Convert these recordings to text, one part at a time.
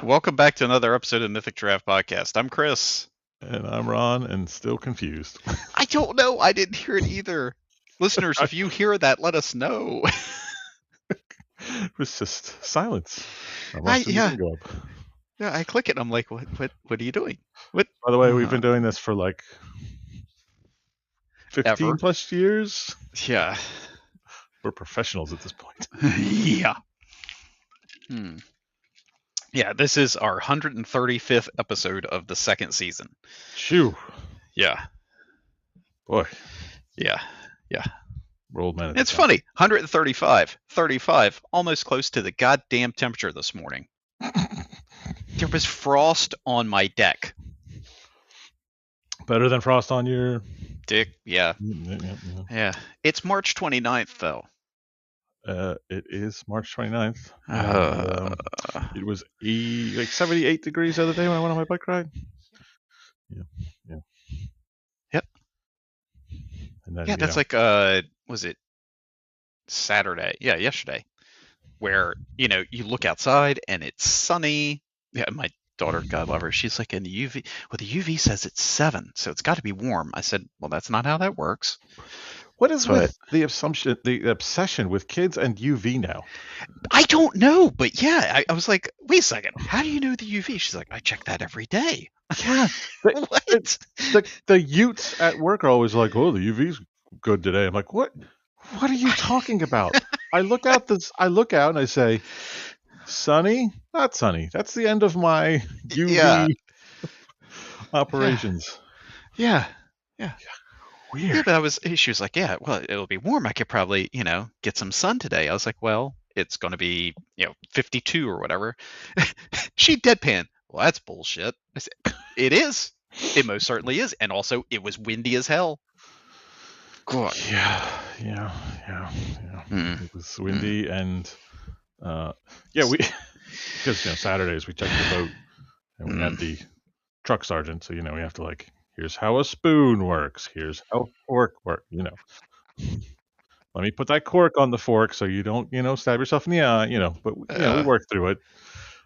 Welcome back to another episode of Mythic Giraffe Podcast. I'm Chris. And I'm Ron, and still confused. I don't know. I didn't hear it either. Listeners, if you hear that, let us know. It was just silence. I I watched the yeah thing go up. yeah. I click it. I'm like, what are you doing? What By the way, we've been doing this for like 15 ever? plus years. Yeah. We're professionals at this point. Yeah. Yeah. This is our 135th episode of the second season. Shoo. Yeah. Boy, Yeah. Yeah. we're old men at It's this time. funny. 135. 35. Almost close to the goddamn temperature this morning. There was frost on my deck. Better than frost on your Dick. Yeah. Yeah. It's March 29th, though. It is March 29th. It was like 78 degrees the other day when I went on my bike ride. Yeah. Yep. And then, Yeah, that's like, was it Saturday? Yeah, yesterday. Where, you look outside and it's sunny. Yeah, my daughter, God love her, she's like, in the UV. Well, the UV says it's 7, so it's got to be warm. I said, well, that's not how that works. What is with the obsession with kids and UV now? I don't know, but yeah, I was like, wait a second, how do you know the UV? She's like, I check that every day. Yeah. What? The Utes at work are always like, oh, the UV's good today. I'm like, what are you talking about? I look out and I say, sunny? Not sunny. That's the end of my UV Yeah. operations. Yeah. Weird. Yeah, but she was like, yeah, well, it'll be warm. I could probably, get some sun today. I was like, well, it's going to be, 52 or whatever. She deadpan. Well, that's bullshit. I said, it is. It most certainly is. And also, it was windy as hell. God. Yeah. Mm. It was windy and we because Saturdays we check the boat and we had the truck sergeant, so we have to like, here's how a spoon works, here's how a fork works, let me put that cork on the fork so you don't stab yourself in the eye, but we work through it.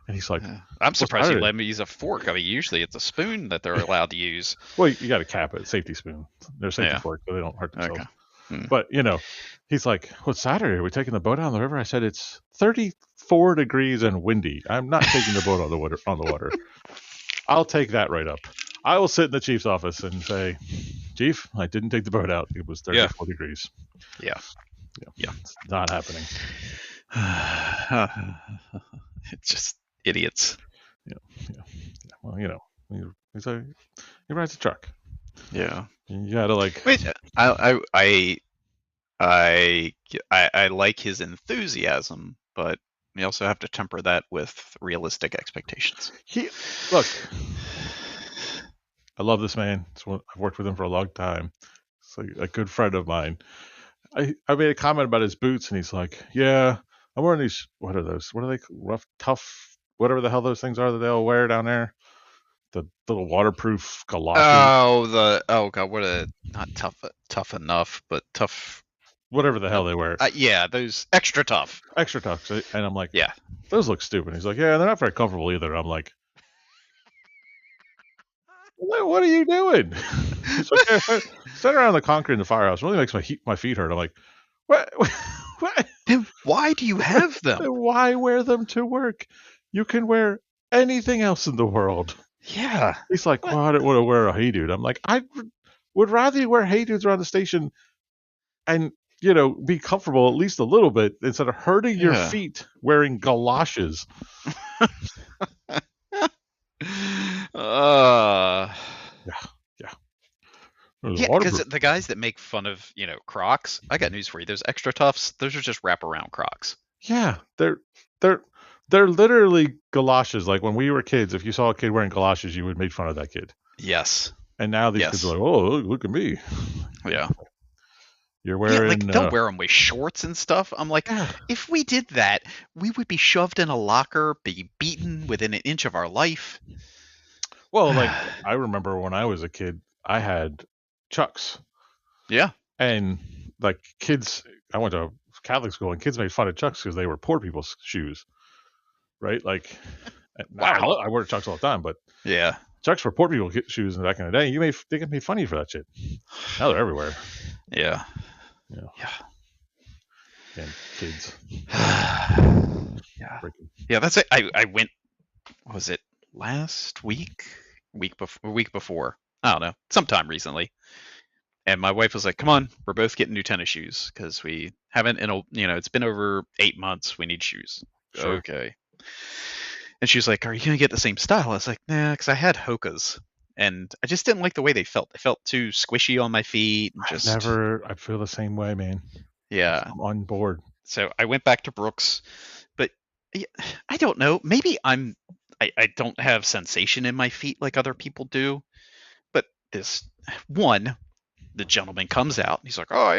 And he's like, I'm surprised you Saturday. let me use a fork. I mean, usually it's a spoon that they're allowed to use. Well, you got to cap it, safety spoon. They're safety fork, so they don't hurt themselves. Okay. But he's like, well, it's Saturday, are we taking the boat out on the river? I said, it's 34 degrees and windy. I'm not taking the boat on the water. I'll take that right up. I will sit in the chief's office and say, Chief, I didn't take the boat out. It was 34 degrees. Yeah. It's not happening. It's just idiots. Yeah. Well, he rides a truck. Yeah. You gotta like. Wait, I like his enthusiasm, but you also have to temper that with realistic expectations. Look, I love this man. I've worked with him for a long time. It's like a good friend of mine. I made a comment about his boots, and he's like, "Yeah, I'm wearing these. What are those? What are they? Rough, tough, whatever the hell those things are that they all wear down there. The little waterproof galoshes. Oh god, not tough enough, but tough. Whatever the hell they wear. Yeah, those extra tough. Extra tough. And I'm like, yeah, those look stupid. He's like, yeah, they're not very comfortable either. I'm like, what are you doing? He's like, yeah, sit around the concrete in the firehouse. It really makes my feet hurt. I'm like, what? Then why do you have them? Why wear them to work? You can wear anything else in the world. Yeah. He's like, well, I don't want to wear a Hey Dude. I'm like, I would rather you wear Hey Dudes around the station and, be comfortable at least a little bit instead of hurting your feet wearing galoshes. Yeah, because the guys that make fun of, Crocs, I got news for you. Those extra toughs, those are just wraparound Crocs. Yeah, they're literally galoshes. Like when we were kids, if you saw a kid wearing galoshes, you would make fun of that kid. Yes. And now these kids are like, oh, look at me. Yeah. You're wearing. They'll wear them with shorts and stuff. I'm like, if we did that, we would be shoved in a locker, be beaten within an inch of our life. Well, like I remember when I was a kid, I had Chucks. Yeah. And like kids, I went to Catholic school and kids made fun of Chucks because they were poor people's shoes. Right? Like, Wow. I wear Chucks all the time, but Yeah. Chucks were poor people shoes back in the day. They can be funny for that shit. Now they're everywhere. Yeah. You know, Yeah. damn kids. Yeah. Freaking. Yeah, that's it. I went, what was it last week? Week before. I don't know. Sometime recently. And my wife was like, "Come on, we're both getting new tennis shoes because we haven't in a it's been over 8 months. We need shoes." Sure. Okay. And she was like, "Are you gonna get the same style?" I was like, "Nah," because I had Hoka's, and I just didn't like the way they felt. They felt too squishy on my feet, and just I feel the same way, man. yeah. I'm on board. So I went back to Brooks, but yeah, I don't know. Maybe I don't have sensation in my feet like other people do. But this one, the gentleman comes out. He's like, "Oh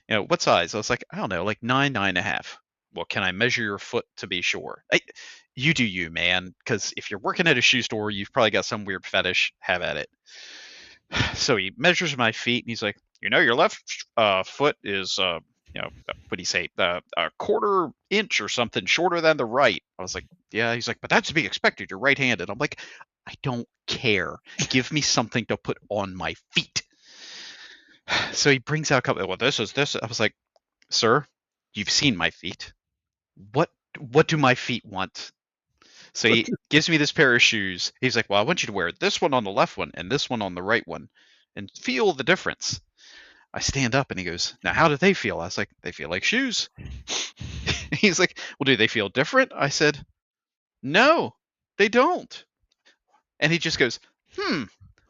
yeah, what size?" I was like, "I don't know, like 9, 9.5." Well, can I measure your foot to be sure? You do you, man. Because if you're working at a shoe store, you've probably got some weird fetish. Have at it. So he measures my feet, and he's like, "Your left foot is, what do you say, a quarter inch or something shorter than the right." I was like, "Yeah." He's like, "But that's to be expected. You're right-handed." I'm like, "I don't care. Give me something to put on my feet." So he brings out a couple. Well, this is this. I was like, "Sir, you've seen my feet. What what do my feet want?" So he gives me this pair of shoes. He's like, "Well, I want you to wear this one on the left one and this one on the right one, and feel the difference." I stand up and he goes, "Now, how do they feel?" I was like, "They feel like shoes." He's like, "Well, do they feel different?" I said, "No, they don't." And he just goes, "Hmm.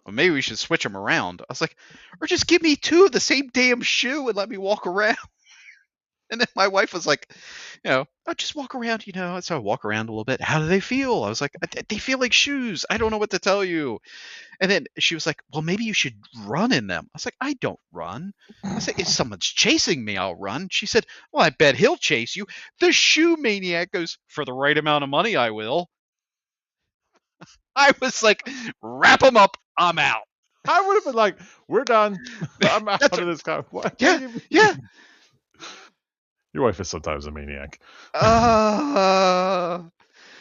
Well, maybe we should switch them around." I was like, "Or just give me two of the same damn shoe and let me walk around." And then my wife was like, "I'll just walk around, So I walk around a little bit. How do they feel?" I was like, They feel like shoes. I don't know what to tell you." And then she was like, "Well, maybe you should run in them." I was like, "I don't run." I said, "If someone's chasing me, I'll run." She said, "Well, I bet he'll chase you." The shoe maniac goes, "For the right amount of money, I will." I was like, "Wrap him up. I'm out." I would have been like, "We're done. I'm out That's of what, this car." What yeah, do you yeah. mean? Your wife is sometimes a maniac. Uh, I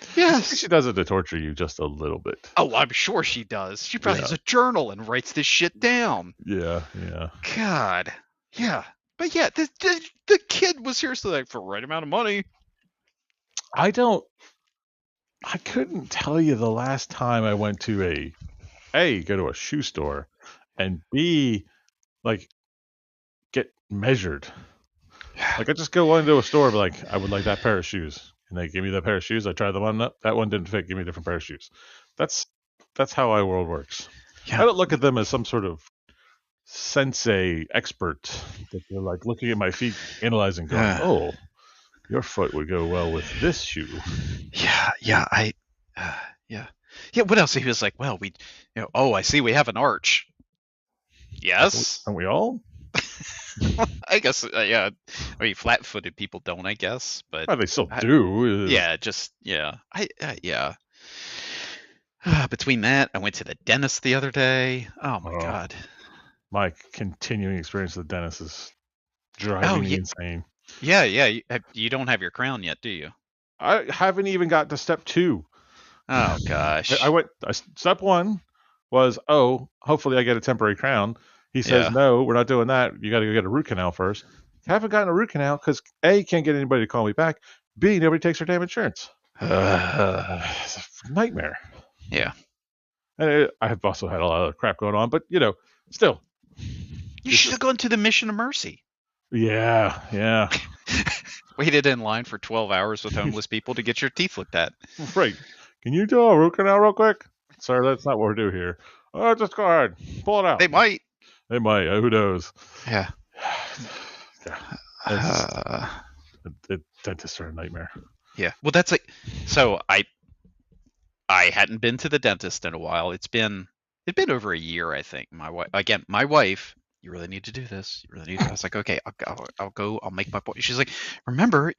think yes. she does it to torture you just a little bit. Oh, I'm sure she does. She probably Yeah, has a journal and writes this shit down. yeah. God. Yeah. But yeah, the kid was seriously like, "For the right amount of money." I don't. I couldn't tell you the last time I went to go to a shoe store, and B, like, get measured. Like, I just go into a store and be like, "I would like that pair of shoes," and they give me that pair of shoes. I try them on. That one didn't fit. Give me a different pair of shoes. That's that's how my world works. I Yeah. don't look at them as some sort of sensei expert that they're like looking at my feet, analyzing, going, Uh, "Oh, your foot would go well with this shoe." yeah, uh, yeah. Yeah, what else? He was like, "Well, oh, I see we have an arch." Yes. Aren't we all? I guess, yeah. I mean, flat-footed people don't, I guess, but Well, they still I, do. yeah, just, yeah. Yeah. Between that, I went to the dentist the other day. Oh my Oh, God. my continuing experience with the dentist is Oh, driving me yeah. insane. Yeah, yeah. You don't have your crown yet, do you? I haven't even got to step two. Oh I gosh. went. Step one was, oh, hopefully I get a temporary crown. He says, Yeah. no, we're not doing that. You got to go get a root canal first. Haven't gotten a root canal because A, can't get anybody to call me back. B, nobody takes their damn insurance. It's a nightmare. Yeah. And I have also had a lot of crap going on, but still, You it's should just, have gone to the Mission of Mercy. yeah, Waited in line for 12 hours with homeless people to get your teeth looked at. right. Can you do a root canal real quick, sir? That's not what we do here. Oh, just go ahead, pull it out. They might. They might. Who knows? Yeah. Yeah, it's just Uh, dentists are a nightmare. yeah. Well, that's like, so I hadn't been to the dentist in a while. It'd been over a year, I think. My wife, "You really need to do this. You really need to." I was like, "Okay, I'll go. I'll make my point." She's like, "Remember,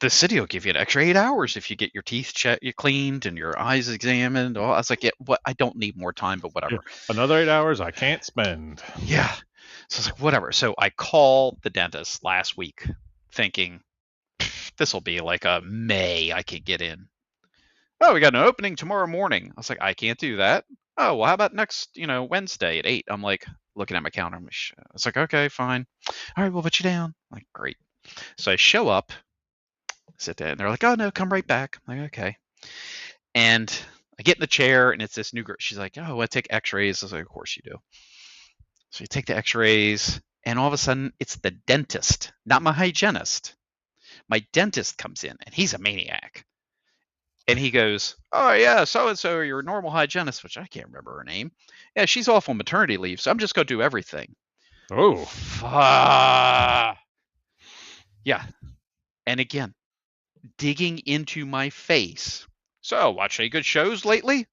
the city will give you an extra 8 hours if you get your teeth you cleaned and your eyes examined." I was like, "Yeah, what? I don't need more time, but Yeah, whatever." another 8 hours I can't spend. Yeah. So I was like, "Whatever." So I called the dentist last week, thinking this will be like a May I could get in. Oh, we got an opening tomorrow morning. I was like, I can't do that. Oh, well, how about next, Wednesday at 8? I'm like, looking at my calendar. I was like, okay, fine. All right, we'll put you down. I'm like, great. So I show up, sit there, and they're like, oh, no, come right back. I'm like, okay. And I get in the chair, and it's this new girl. She's like, oh, I take x-rays. I was like, of course you do. So you take the x-rays, and all of a sudden, it's the dentist, not my hygienist. My dentist comes in, and he's a maniac. And he goes, oh, yeah, so and so, your normal hygienist, which I can't remember her name. Yeah, she's off on maternity leave, so I'm just going to do everything. Oh, Fuck. Yeah. And again, digging into my face. So, watch any good shows lately?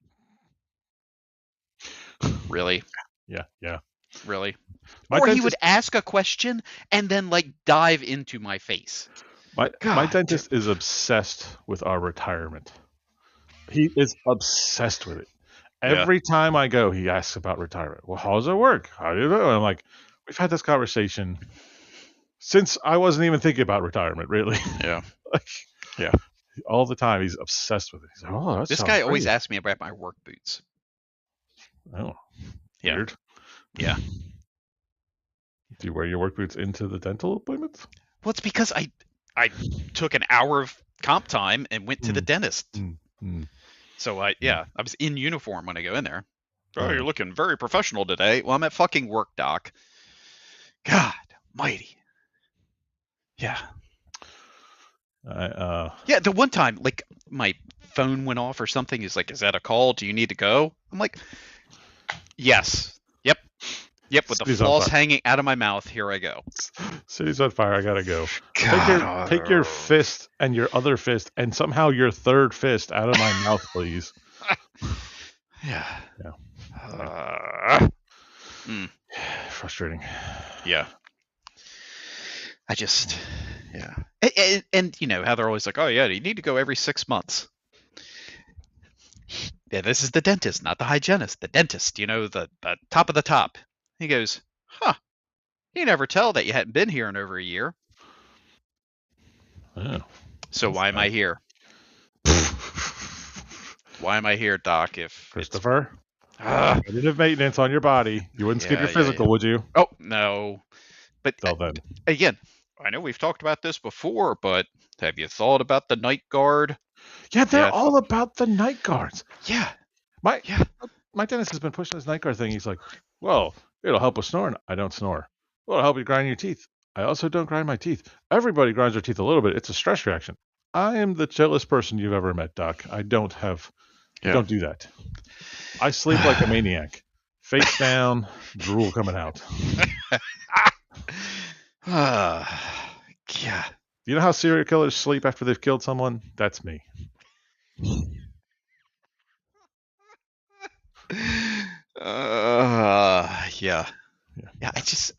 Really? yeah. Really? My Or he would dentist, ask a question and then like dive into my face. my God. dentist is obsessed with our retirement. He is obsessed with it. Yeah. Every time I go, he asks about retirement. Well, how does it work? How do you know? And I'm like, we've had this conversation since I wasn't even thinking about retirement, really. Yeah. Like, Yeah. all the time, he's obsessed with it. He's like, oh, that This sounds guy always great. asks me about my work boots. Oh, Yeah. weird. Yeah. Do you wear your work boots into the dental appointments? Well, it's because I took an hour of comp time and went to the Mm, dentist. mm. So I was in uniform when I go in there. Oh, Yeah. you're looking very professional today. Well, I'm at fucking work, doc. God mighty. Yeah. Yeah, the one time, like, my phone went off or something. He's like, is that a call? Do you need to go? I'm like, yes. Yep. Yep. With the City's on floss fire. hanging out of my mouth, here I go. City's on fire. I gotta go. Take your God. fist and your other fist and somehow your third fist out of my mouth, please. Yeah. Yeah. Mm, Frustrating. yeah. I just, yeah. And you know how they're always like, oh, yeah, you need to go every 6 months. Yeah, this is the dentist, not the hygienist. The dentist, the top of the top. He goes, huh, you never tell that you hadn't been here in over a year. Oh, So why am I here? Why am I here, Doc, if it's... Christopher, Ah, preventative maintenance on your body. You wouldn't skip yeah, your yeah, yeah. physical, would you? Oh, no. But Well then. again, I know we've talked about this before, but have you thought about the night guard? Yeah, they're Yeah, all about the night guards. yeah, My yeah. my dentist has been pushing this night guard thing. He's like, well, it'll help with snoring. I don't snore. Well, it'll help you grind your teeth. I also don't grind my teeth. Everybody grinds their teeth a little bit. It's a stress reaction. I am the chillest person you've ever met, Doc. I don't Yeah. do that. I sleep like a maniac. Face down, drool coming out. Yeah. You know how serial killers sleep after they've killed someone? That's me. Yeah. Yeah. Yeah,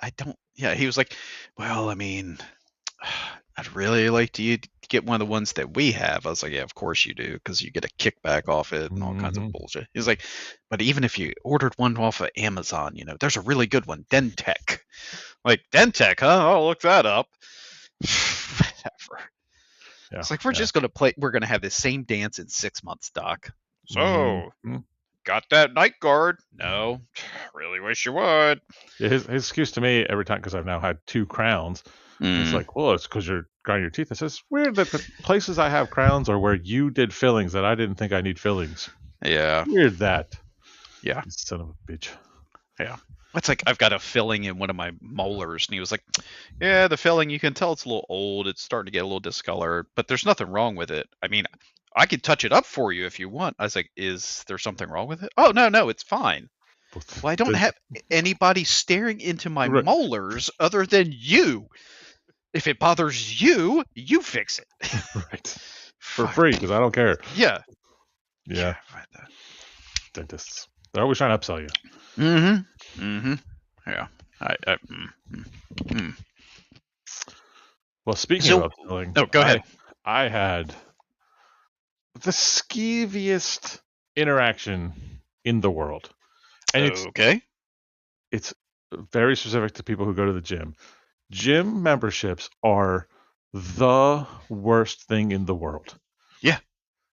I don't, yeah, he was like, well, I mean, I'd really like to you to get one of the ones that we have. I was like, yeah, of course you do, because you get a kickback off it and all kinds of Mm-hmm. bullshit. He was like, but even if you ordered one off of Amazon, there's a really good one, Dentec. Like, Dentec, huh? I'll look that up. Whatever. Yeah. It's like, we're gonna have the same dance in 6 months, Doc. So, Mm-hmm. got that night guard? No. Really wish you would. Yeah, his excuse to me every time, because I've now had 2 crowns, it's like, well, it's because you're grinding your teeth. I says, it's weird that the places I have crowns are where you did fillings that I didn't think I need fillings. Yeah. Weird that. Yeah. You son of a bitch. Yeah. It's like I've got a filling in one of my molars, and he was like, yeah, the filling, you can tell it's a little old. It's starting to get a little discolored, but there's nothing wrong with it. I mean, I could touch it up for you if you want. I was like, is there something wrong with it? Oh, no, it's fine. Well, I don't have anybody staring into my Right. molars other than you. If it bothers you, you fix it. Right. For free, because I don't care. Yeah. Yeah. Dentists. They're always trying to upsell you. Mm-hmm. Mm-hmm. Yeah. Well, speaking So, of upselling, go ahead. I had the skeeviest interaction in the world. And it's very specific to people who go to the gym. Gym memberships are the worst thing in the world. Yeah.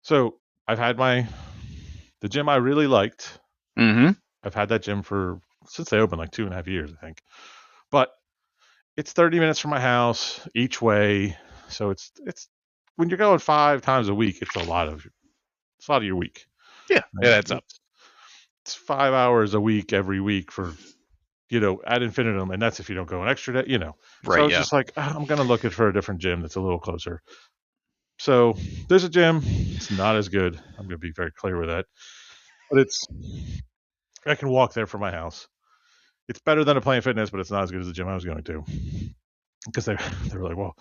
So I've had the gym I really liked. Mm-hmm. I've had that gym since they opened, like 2.5 years, I think. But it's 30 minutes from my house each way, so it's when you're going 5 times a week, it's a lot of your week. Yeah, Right? yeah, that's up. It's 5 hours a week every week for ad infinitum, and that's if you don't go an extra day. So Right, it's yeah. just like, I'm gonna look for a different gym that's a little closer. So there's a gym. It's not as good. I'm gonna be very clear with that, but I can walk there from my house. It's better than a Planet Fitness, but it's not as good as the gym I was going to. Because they were like, well,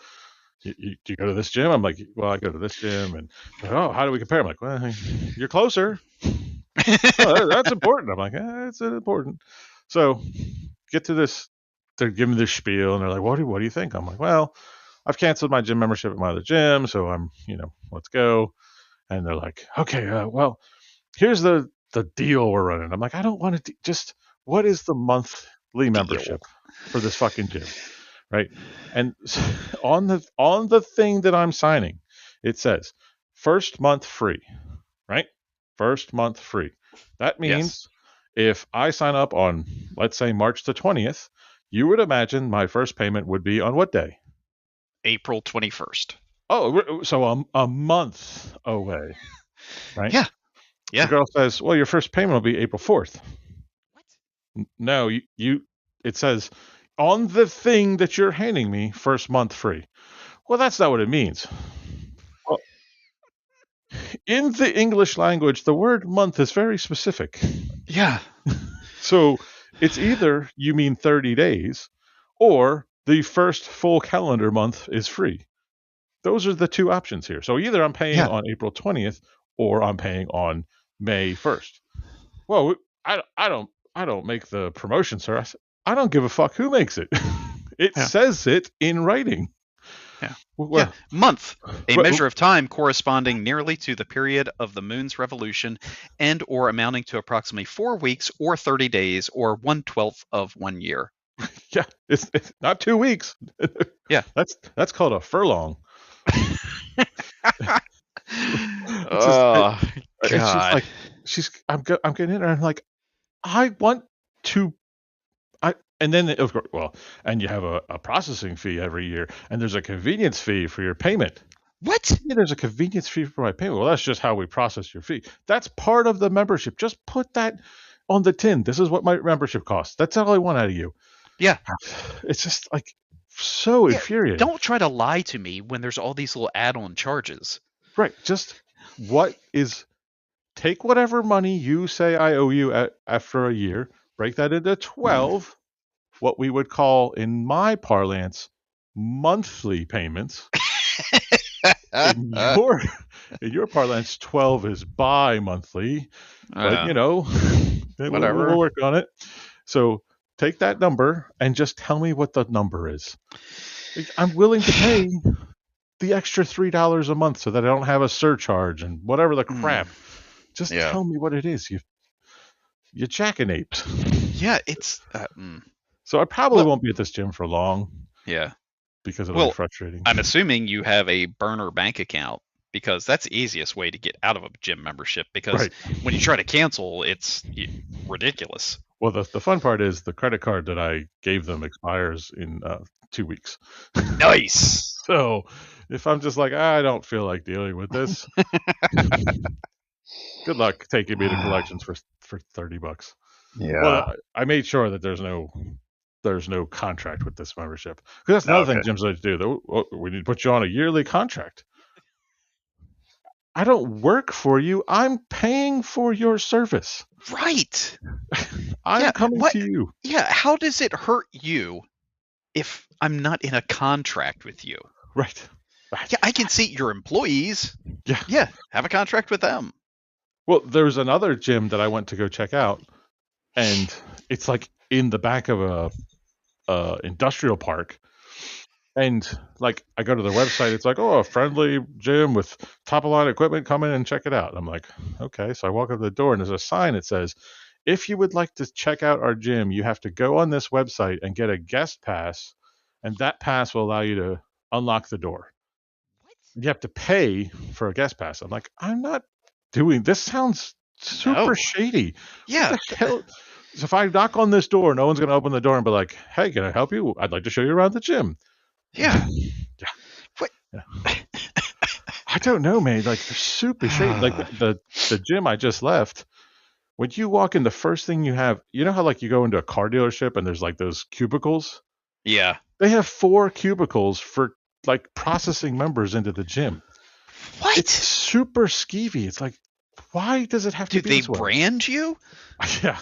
do you go to this gym? I'm like, well, I go to this gym, and they're like, oh, how do we compare? I'm like, well, you're closer. Oh, that's important. I'm like, it's important. So get to this. They're giving me this spiel, and they're like, what do you think? I'm like, well, I've canceled my gym membership at my other gym, so let's go. And they're like, okay, well, here's the deal we're running. I'm like, I don't want to just what is the monthly Deal. membership for this fucking gym, right? And on the thing that I'm signing, it says first month free, right? First month free. That Yes. means if I sign up on, let's say, March the 20th, you would imagine my first payment would be on what day? April 21st. Oh, so a month away, right? Yeah, The yeah. girl says, well, your first payment will be April 4th. What? No, it says on the thing that you're handing me, first month free. Well, that's not what it means. Well, in the English language, the word month is very specific. Yeah, So it's either you mean 30 days or the first full calendar month is free. Those are the two options here. So either I'm paying yeah, on April 20th or I'm paying on May 1st. Well, I don't make the promotion, sir. I don't give a fuck who makes it. It yeah, says it in writing. yeah. Yeah. Well, Month, a well, measure of time corresponding nearly to the period of the moon's revolution and or amounting to approximately 4 weeks or 30 days or 1/12 of 1 year. yeah, it's not 2 weeks. Yeah. That's called a furlong. It's just, Oh, and she's God. like, I'm getting in there. And I'm like, I want to. And then of course, well, and you have a processing fee every year, and there's a convenience fee for your payment. What? Yeah, there's a convenience fee for my payment. Well, that's just how we process your fee. That's part of the membership. Just put that on the tin. This is what my membership costs. That's all I want out of you. Yeah. It's just like so Yeah. infuriating. Don't try to lie to me when there's all these little add-on charges. Right. Just what is take whatever money you say I owe you after a year, break that into 12, what we would call in my parlance monthly payments. In your in your parlance, 12 is bi-monthly, but uh, we'll whatever. work on it. So take that number and just tell me what the number is. I'm willing to pay the extra $3 a month so that I don't have a surcharge and whatever the Mm, crap. Just yeah. tell me what it is. You jackanapes. Yeah, it's So I probably well, won't be at this gym for long yeah. because it'll be Well, frustrating. I'm assuming you have a burner bank account because that's the easiest way to get out of a gym membership because Right. when you try to cancel, it's ridiculous. Well, the fun part is the credit card that I gave them expires in 2 weeks. Nice. So if I'm just like, I don't feel like dealing with this, good luck taking me to collections for $30. Well, Yeah. I made sure that there's no contract with this membership because that's another thing Okay. gyms like to do. We need to put you on a yearly contract. I don't work for you. I'm paying for your service. Right. I'm Yeah. coming What? to you. Yeah. How does it hurt you if I'm not in a contract with you? Right. Right. Yeah, I can see your employees. Yeah. Yeah, have a contract with them. Well, there was another gym that I went to go check out, and it's like in the back of a industrial park. And like I go to their website, it's like, oh, a friendly gym with top of line equipment. Come in and check it out. I'm like, okay. So I walk up to the door, and there's a sign that says, if you would like to check out our gym, you have to go on this website and get a guest pass, and that pass will allow you to unlock the door. What? You have to pay for a guest pass. I'm like, I'm not. doing? This sounds super No. shady. What Yeah. the hell? So if I knock on this door, no one's going to open the door and be like, "Hey, can I help you? I'd like to show you around the gym." Yeah. Yeah, What? yeah. I don't know, man. Like they're super shady. Like the gym I just left. When you walk in, the first thing you have, you know how like you go into a car dealership and there's like those cubicles. Yeah. They have 4 cubicles for like processing members into the gym. It's What? super skeevy. It's like, why does it have to Do be they this way? brand you? Yeah,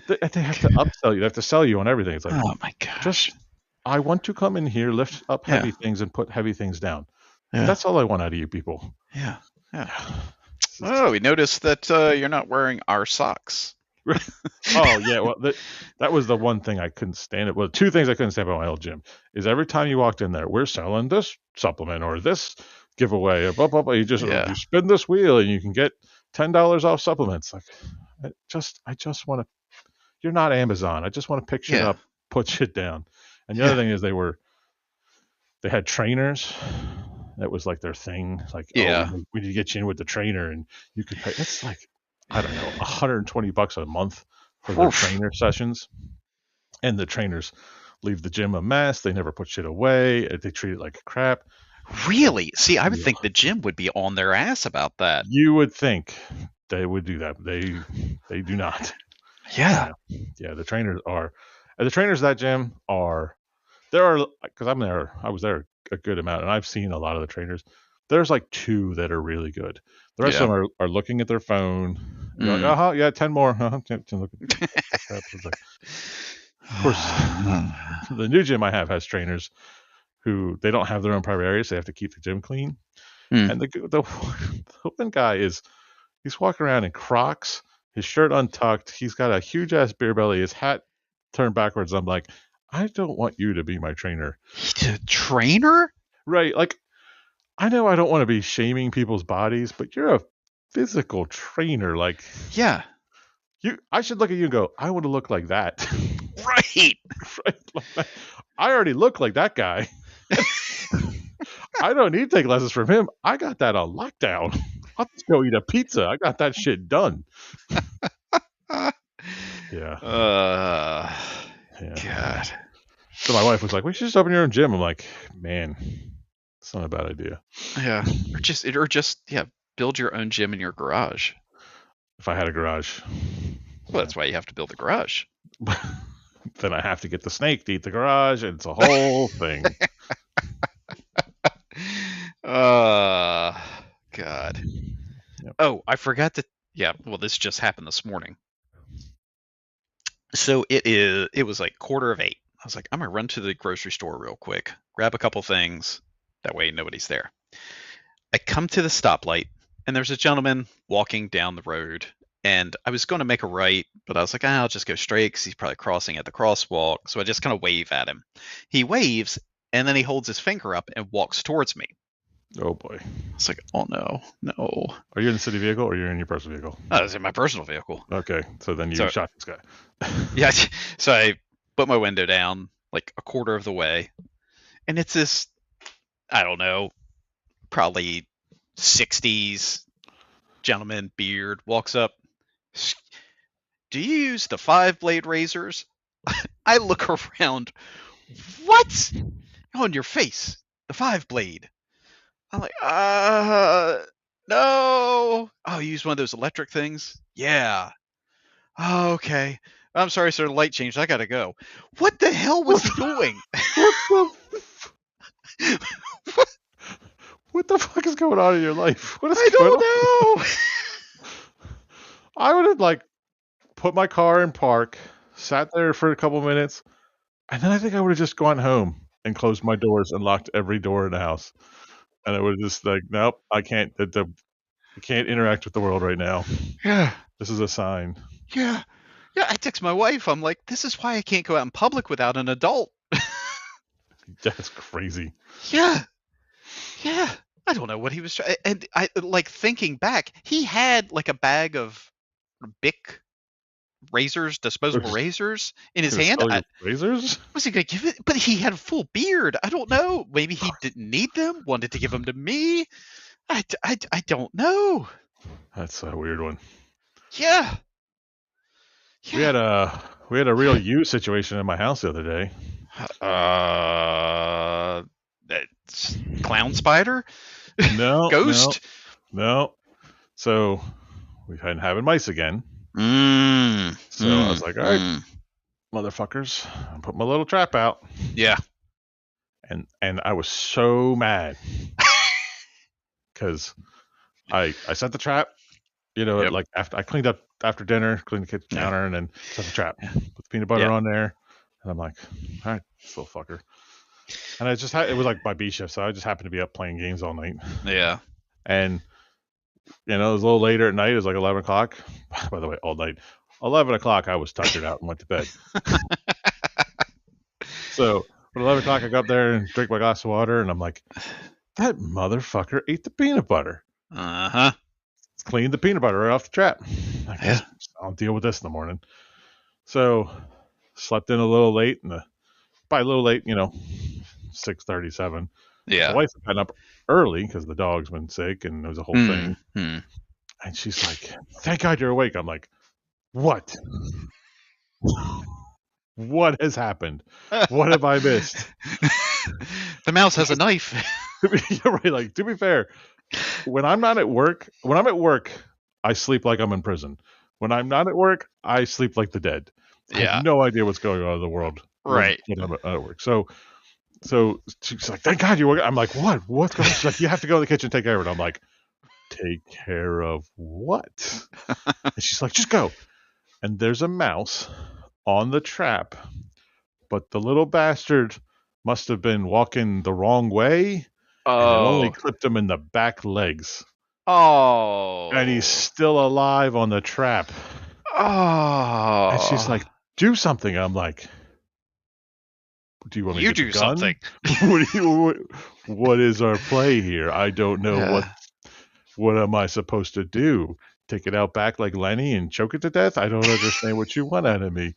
yeah. They have to upsell you. They have to sell you on everything. It's like, Oh my gosh. just I want to come in here, lift up Yeah. heavy things, and put heavy things down. Yeah. That's all I want out of you people. Yeah. Yeah. Yeah. Oh, we noticed that you're not wearing our socks. Oh yeah, well that was the one thing I couldn't stand. It well, 2 things I couldn't stand about my old gym is every time you walked in there, we're selling this supplement or this giveaway, or blah blah blah. You Yeah. spin this wheel and you can get $10 off supplements. Like, I just want to. You're not Amazon. I just want to pick shit Yeah. up, put shit down. And the other Yeah. thing is they had trainers. That was like their thing. Like, oh, Yeah. we need to get you in with the trainer, and you could pay. It's like I don't know, $120 a month for their Oof. trainer sessions, and the trainers leave the gym a mess. They never put shit away. They treat it like crap. Really? See, I would You, think the gym would be on their ass about that. you would think they would do that. They do not. Yeah. Yeah, the trainers are. The trainers at that gym are. There are because I was there a good amount, and I've seen a lot of the trainers. There's like 2 that are really good. The rest of Yeah. them are looking at their phone. You're like, Mm. yeah, 10 more. Of course, the new gym I have has trainers who they don't have their own private areas. They have to keep the gym clean. Mm. And the one guy he's walking around in Crocs, his shirt untucked. He's got a huge ass beer belly. His hat turned backwards. I'm like, I don't want you to be my trainer. He's a trainer? Right? Like, I know I don't want to be shaming people's bodies, but you're a physical trainer. Like, Yeah. I should look at you and go, I want to look like that. Right. Right? Like, I already look like that guy. I don't need to take lessons from him. I got that on lockdown. I'll just go eat a pizza. I got that shit done. Yeah. Yeah. God. So my wife was like, we should just open your own gym. I'm like, man, it's not a bad idea. Yeah. Or just yeah, build your own gym in your garage. If I had a garage, Well, that's why you have to build a garage. then I have to get the snake to eat the garage. And it's a whole thing. God. Yep. Oh, I forgot to. Yeah. Well, this just happened this morning. So it was like 7:45. I was like, I'm gonna run to the grocery store real quick, grab a couple things. That way nobody's there. I come to the stoplight and there's a gentleman walking down the road. And I was going to make a right, but I was like, I'll just go straight because he's probably crossing at the crosswalk. So I just kind of wave at him. He waves and then he holds his finger up and walks towards me. Oh boy. I was like, oh no, no. Are you in the city vehicle or you're in your personal vehicle? I was in my personal vehicle. Okay. So then you So shot this guy. yeah, so I put my window down like a quarter of the way, and it's this, I don't know, probably 60s gentleman, beard, walks up. Do you use the 5-blade razors? I look around. What? On your face, the 5-blade. I'm like, no. Oh, you use one of those electric things? Yeah. Oh, okay. I'm sorry, sir. The light changed. I gotta go. What the hell was he doing? What the what the fuck is going on in your life? What is I going don't on? know. I would have like put my car in park, sat there for a couple minutes, and then I think I would have just gone home and closed my doors and locked every door in the house. And I would have just like, nope, I can't. I can't interact with the world right now. Yeah. This is a sign. Yeah. Yeah. I text my wife. I'm like, this is why I can't go out in public without an adult. That's crazy. Yeah. Yeah. I don't know what he was trying. And I like thinking back, he had like a bag of Bic razors, disposable razors in his hand. Sell your razors? Was he going to give it? But he had a full beard. I don't know. Maybe he didn't need them, wanted to give them to me. I don't know. That's a weird one. Yeah. We Yeah. had a real you situation in my house the other day. That's clown spider? No, no, Ghost? no. So we've been having mice again. Mm. So I was Mm. like, all right, Mm. motherfuckers, I put my little trap out, Yeah. and I was so mad because I set the trap. Yep. Like after I cleaned up after dinner, cleaned the kitchen Yeah. counter, and then set the trap. Yeah. Put the peanut butter Yeah. on there, and I'm like, all right, this little fucker. And I just had it was like my B shift, so I just happened to be up playing games all night. Yeah. And it was a little later at night. It was like 11 o'clock. By the way, all night. 11 o'clock, I was tuckered out and went to bed. So at 11 o'clock, I got up there and drink my glass of water, and I'm like, that motherfucker ate the peanut butter. Uh-huh. Cleaned the peanut butter right off the trap. Like, Yeah. I'll deal with this in the morning. So slept in a little late, and by a little late, 6:37. My Yeah. wife had gotten up early because the dog's been sick, and it was a whole thing. Mm-hmm. And she's like, "Thank God you're awake." I'm like, "What? What has happened? What have I missed?" The mouse has a knife. You're right. Like, to be fair, when I'm at work, I sleep like I'm in prison. When I'm not at work, I sleep like the dead. I have Yeah. no idea what's going on in the world when Right. I'm at work. So she's like, "Thank God you woke up." I'm like, "What? What's going on?" She's like, "You have to go in the kitchen and take care of it." I'm like, "Take care of what?" And she's like, "Just go." And there's a mouse on the trap, but the little bastard must have been walking the wrong way, and it only Oh. clipped him in the back legs. And he's Oh. still alive on the trap. And she's Oh. like, "Do something." I'm like, "Do you want me to You get the do something. gun? What is our play here? I don't know Yeah. what am I supposed to do? Take it out back like Lenny and choke it to death? I don't understand what you want out of me."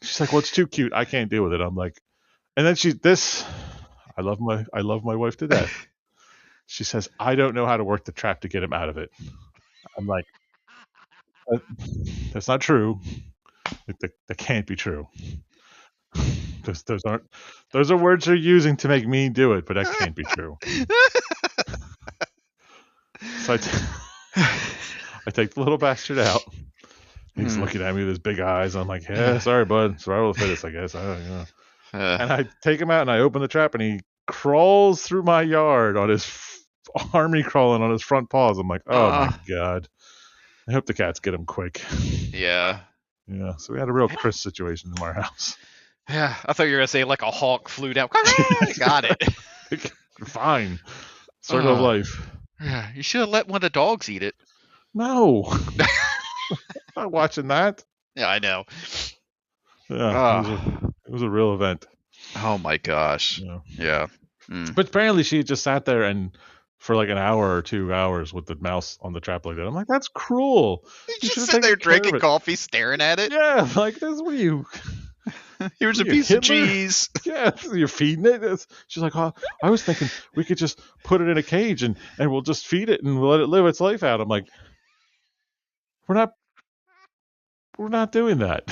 She's like, "Well, it's too cute. I can't deal with it." I'm like, and then I love my wife to death. She says, "I don't know how to work the trap to get him out of it." I'm like, "That- that's not true. That can't be true. Those are words you're using to make me do it, but that can't be true." So I take the little bastard out. He's Hmm. looking at me with his big eyes. I'm like, "Yeah, sorry, bud. Survival of the fittest, I guess." I don't know. Uh, And I take him out and I open the trap, and he crawls through my yard on his army crawling on his front paws. I'm like, "Oh my uh, god. I hope the cats get him quick." yeah. Yeah, so we had a real Chris situation in our house. Yeah. I thought you were gonna say like a hawk flew down. Got it. Fine. Circle of Uh, life. yeah. You should have let one of the dogs eat it. No, not watching that. Yeah, I know. Yeah, it was a real event. Oh my gosh. Yeah. Yeah. Mm. But apparently she just sat there and for like an hour or 2 hours with the mouse on the trap like that. I'm like, "That's cruel. You You just should have sit taken there care of drinking it." coffee, staring at it. Yeah, like this. Here's What a are you, piece of Hitler? cheese. Yeah, you're feeding it. She's like, "Oh, I was thinking we could just put it in a cage and we'll just feed it and we'll let it live its life out." I'm like, we're not we're not doing that.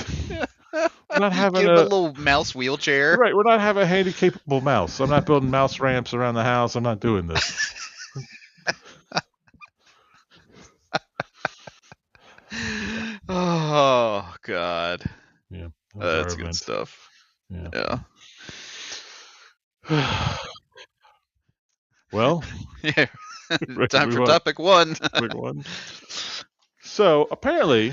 We're not having Give him a a little mouse wheelchair. right. We're not having a handy capable mouse. I'm not building mouse ramps around the house. I'm not doing this. Oh God. Yeah, that was our That's good event. stuff. Yeah. Yeah. Well, Yeah. ready to Time move for on. topic one. Quick one. So apparently,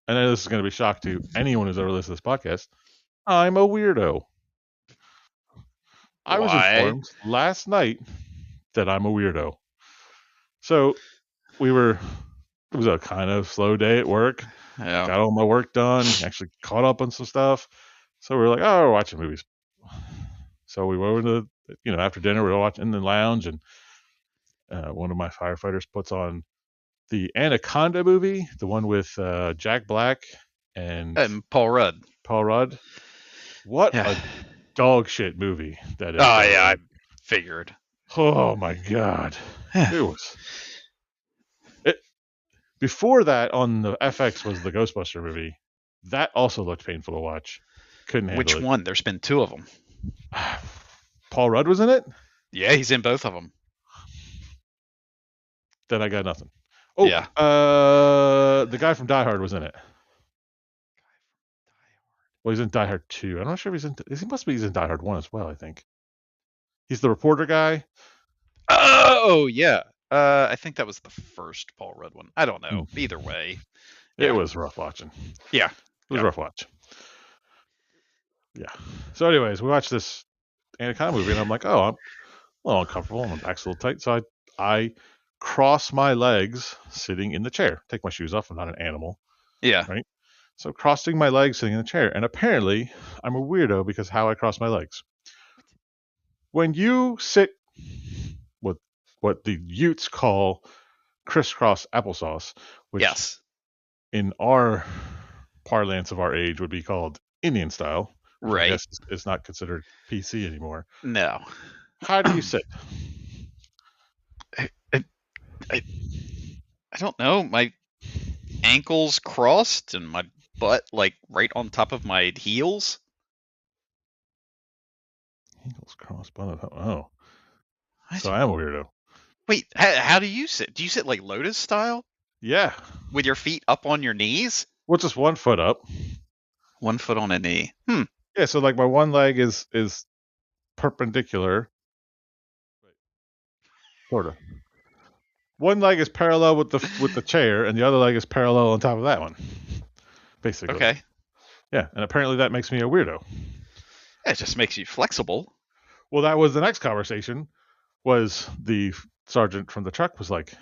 and this is going to be a shock to anyone who's ever listened to this podcast, I'm a weirdo. I was Why? informed last night that I'm a weirdo. So we were, it was a kind of slow day at work. Yeah. Got all my work done, actually caught up on some stuff. So we were like, "Oh, we're watching movies." So we went over to, after dinner, we were watching in the lounge, and one of my firefighters puts on the Anaconda movie, the one with Jack Black and And Paul Rudd. Paul Rudd. What Yeah. a dog shit movie that is, Oh by the yeah, way. I figured. Oh my god, Yeah. it was. It, Before that, on the FX was the Ghostbuster movie. That also looked painful to watch. Couldn't handle Which it. one? There's been two of them. Paul Rudd was in it? Yeah, he's in both of them. Then I got nothing. Oh, Yeah. the guy from Die Hard was in it. Well, he's in Die Hard 2. I'm not sure if he's in. He must be. He's in Die Hard 1 as well. I think he's the reporter guy. Oh, yeah. I think that was the first Paul Rudd one. I don't know. Hmm. Either way. It Yeah. was rough watching. Yeah. It was Yeah. rough watch. Yeah. So, anyways, we watched this Anaconda movie, and I'm like, oh, I'm a little uncomfortable. My back's a little tight, so I cross my legs sitting in the chair. Take my shoes off. I'm not an animal, Yeah. right? So crossing my legs sitting in the chair, and apparently I'm a weirdo because how I cross my legs. When you sit with what the Utes call crisscross applesauce, which Yes. in our parlance of our age would be called Indian style, which I Right. guess is not considered PC anymore. No. How do you sit? I, I, I I don't know. My ankles crossed and my butt like right on top of my heels. Ankles crossed, butt. Oh, so What? I am a weirdo. Wait, how do you sit? Do you sit like lotus style Yeah. with your feet up on your knees? Well, just one foot up. One foot on a knee. Yeah, so like my one leg is perpendicular, sort of. One leg is parallel with the chair, and the other leg is parallel on top of that one. Basically, Okay. yeah. And apparently that makes me a weirdo. It just makes you flexible. Well, that was the next conversation. Was the sergeant from the truck was like,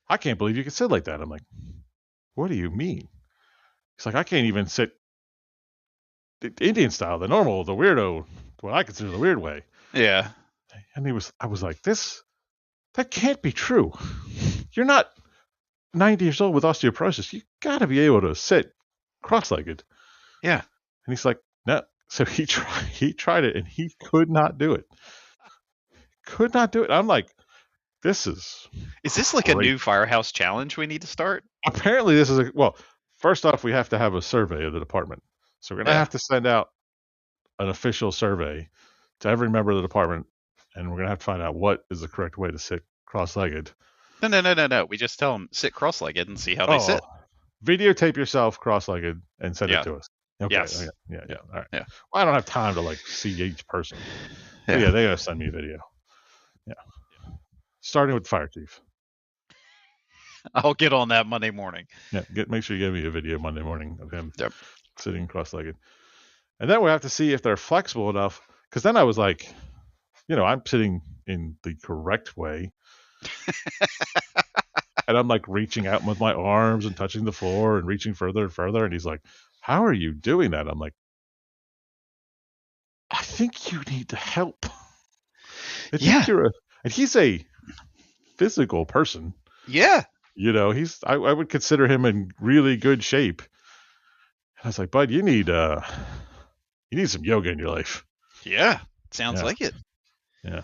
"I can't believe you can sit like that." I'm like, "What do you mean?" He's like, "I can't even sit the Indian style, the normal, the weirdo, what I consider the weird way." Yeah. And I was like, that can't be true. You're not 90 years old with osteoporosis. You got to be able to sit cross-legged. Yeah. And he's like, no. So he tried it, and he could not do it. Could not do it. I'm like, this is Is this like a great. new firehouse challenge we need to start? Apparently, this is well. First off, we have to have a survey of the department, so we're gonna Yeah. have to send out an official survey to every member of the department, and we're gonna have to find out what is the correct way to sit cross-legged. No. We just tell them sit cross-legged and see how they Oh, sit. videotape yourself cross-legged and send it Yeah. to us. Okay. Yes. Yeah. All right. Yeah. Well, I don't have time to like see each person. But Yeah. yeah, they gotta send me a video. Yeah. Starting with the fire chief. I'll get on that Monday morning. Yeah. Make sure you give me a video Monday morning of him Yep. sitting cross-legged, and then we have to see if they're flexible enough. Because then I was like, I'm sitting in the correct way, and I'm like reaching out with my arms and touching the floor and reaching further and further. And he's like, "How are you doing that?" I'm like, "I think you need to help. I think Yeah. and he's a physical person. Yeah. I would consider him in really good shape." And I was like, "Bud, you need some yoga in your life." Yeah. Sounds Yeah. like it. Yeah.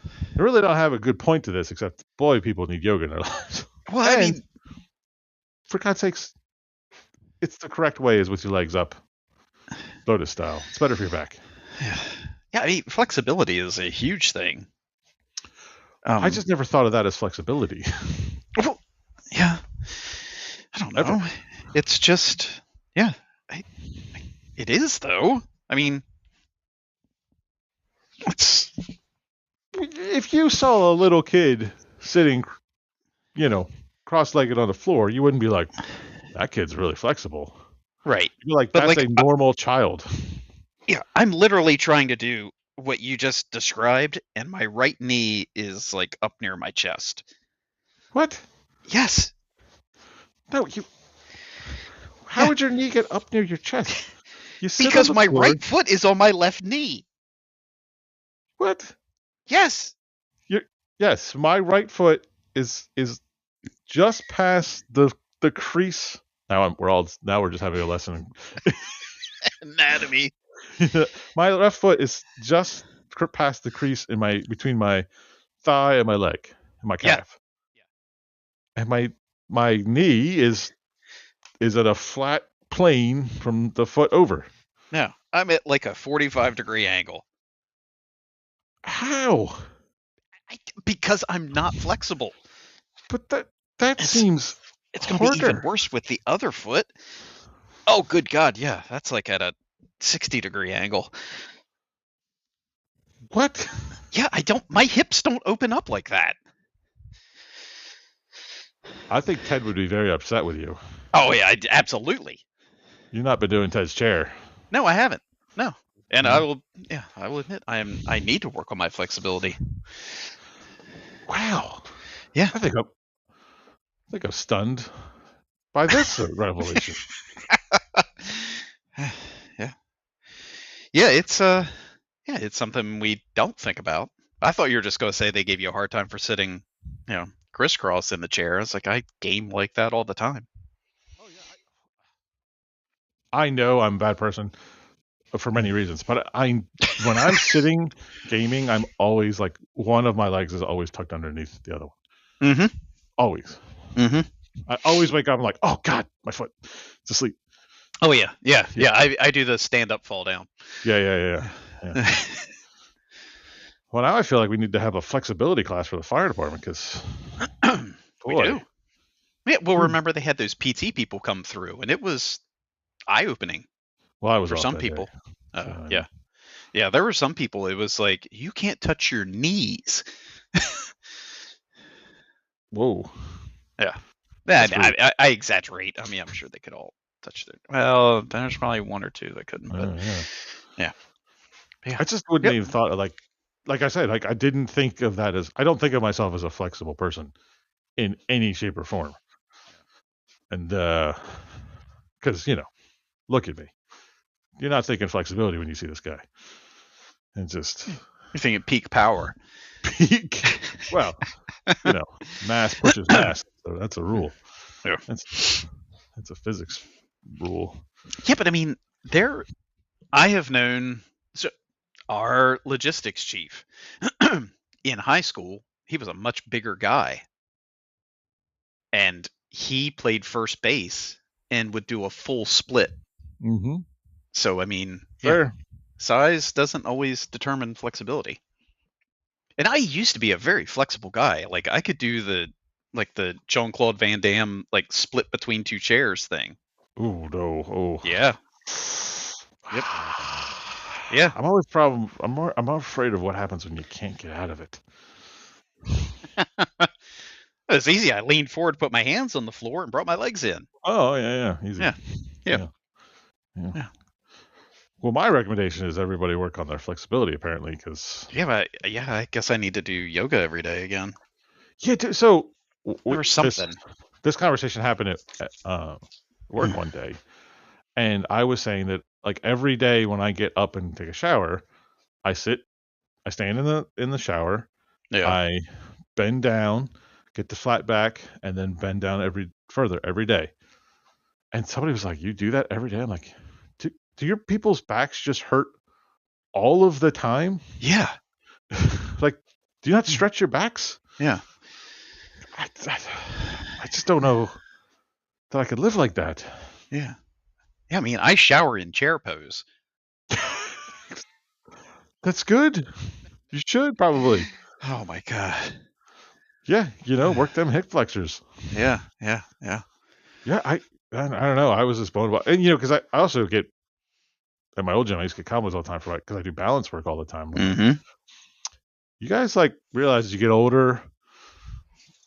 I really don't have a good point to this, except boy, people need yoga in their lives. Well, I And mean, for God's sakes, it's the correct way is with your legs up, lotus style. It's better for your back. yeah, I mean, flexibility is a huge thing. I just never thought of that as flexibility. Well, yeah. I don't know. Ever. It's just, yeah. It is though. I mean, it's If you saw a little kid sitting, cross-legged on the floor, you wouldn't be like, that kid's really flexible. right. You're like, But that's like, a normal child. yeah, I'm literally trying to do what you just described, and my right knee is like up near my chest. What? Yes. No, how would your knee get up near your chest? You sit Because on the my floor. right foot is on my left knee. What? Yes. Yes, my right foot is just past the crease. Now we're just having a lesson. Anatomy. My left foot is just past the crease between my thigh and my leg and my Yeah. calf. And my knee is at a flat plane from the foot over. No, I'm at like a 45-degree angle. How? Because I'm not flexible. But that It's seems it's going to be even harder. worse with the other foot. Oh, good God, yeah, that's like at a 60-degree angle. What? Yeah, my hips don't open up like that. I think Ted would be very upset with you. Oh yeah, absolutely. You've not been doing Ted's chair. No, I haven't. No. And No? I will admit I need to work on my flexibility. Wow. Yeah. I think I'm stunned by this revelation. Yeah. Yeah, it's something we don't think about. I thought you were just going to say they gave you a hard time for sitting, crisscross in the chair. I was like, I game like that all the time. Oh yeah, I know I'm a bad person for many reasons, but when I'm sitting gaming, I'm always like one of my legs is always tucked underneath the other one. Mm-hmm. Always. Mm-hmm. I always wake up. I'm like, oh God, my foot. It's asleep. Oh yeah, yeah, Yeah. yeah. I do the stand up, fall down. Yeah. Well, now I feel like we need to have a flexibility class for the fire department because, We boy, do. Yeah. Well, whew. remember they had those PT people come through, and it was eye opening Well, I was for off some that day, people. so I Yeah, know. yeah. There were some people. It was like you can't touch your knees. Whoa, Yeah. that's rude. I exaggerate. I mean, I'm sure they could all touch their. Well, there's probably one or two that couldn't, but Yeah. yeah, yeah. I just wouldn't Yep. even thought of like I said, like I didn't think of that as I don't think of myself as a flexible person in any shape or form, and because look at me, you're not thinking flexibility when you see this guy, and just You're thinking peak power. peak. Well, mass pushes mass, so that's a rule. Yeah. That's a physics rule. Yeah, but I mean, I have known our logistics chief in high school. He was a much bigger guy, and he played first base and would do a full split. Mm-hmm. So I mean, yeah, Fair. size doesn't always determine flexibility. And I used to be a very flexible guy. Like I could do the Jean-Claude Van Damme like split between two chairs thing. Ooh, no. Oh. Yeah. Yep. Yeah. I'm more afraid of what happens when you can't get out of it. It was easy. I leaned forward, put my hands on the floor, and brought my legs in. Oh yeah, easy. Yeah. Yeah. Yeah. Yeah. Yeah. Well, my recommendation is everybody work on their flexibility, apparently, because Yeah, but I guess I need to do yoga every day again. so Or something. this conversation happened at work one day, and I was saying that like every day when I get up and take a shower, I stand in the shower, Yeah. I bend down, get the flat back, and then bend down every day. And somebody was like, "You do that every day?" I'm like, "Do your people's backs just hurt all of the time? Yeah. Like, do you not stretch your backs?" Yeah. I just don't know that I could live like that. Yeah. Yeah. I mean, I shower in chair pose. That's good. You should probably. Oh my god. Yeah, work them hip flexors. Yeah. Yeah. Yeah. Yeah, I don't know. I was just blown about, and because I also get at my old gym, I used to get combos all the time for because I do balance work all the time. Mm-hmm. You guys realize as you get older,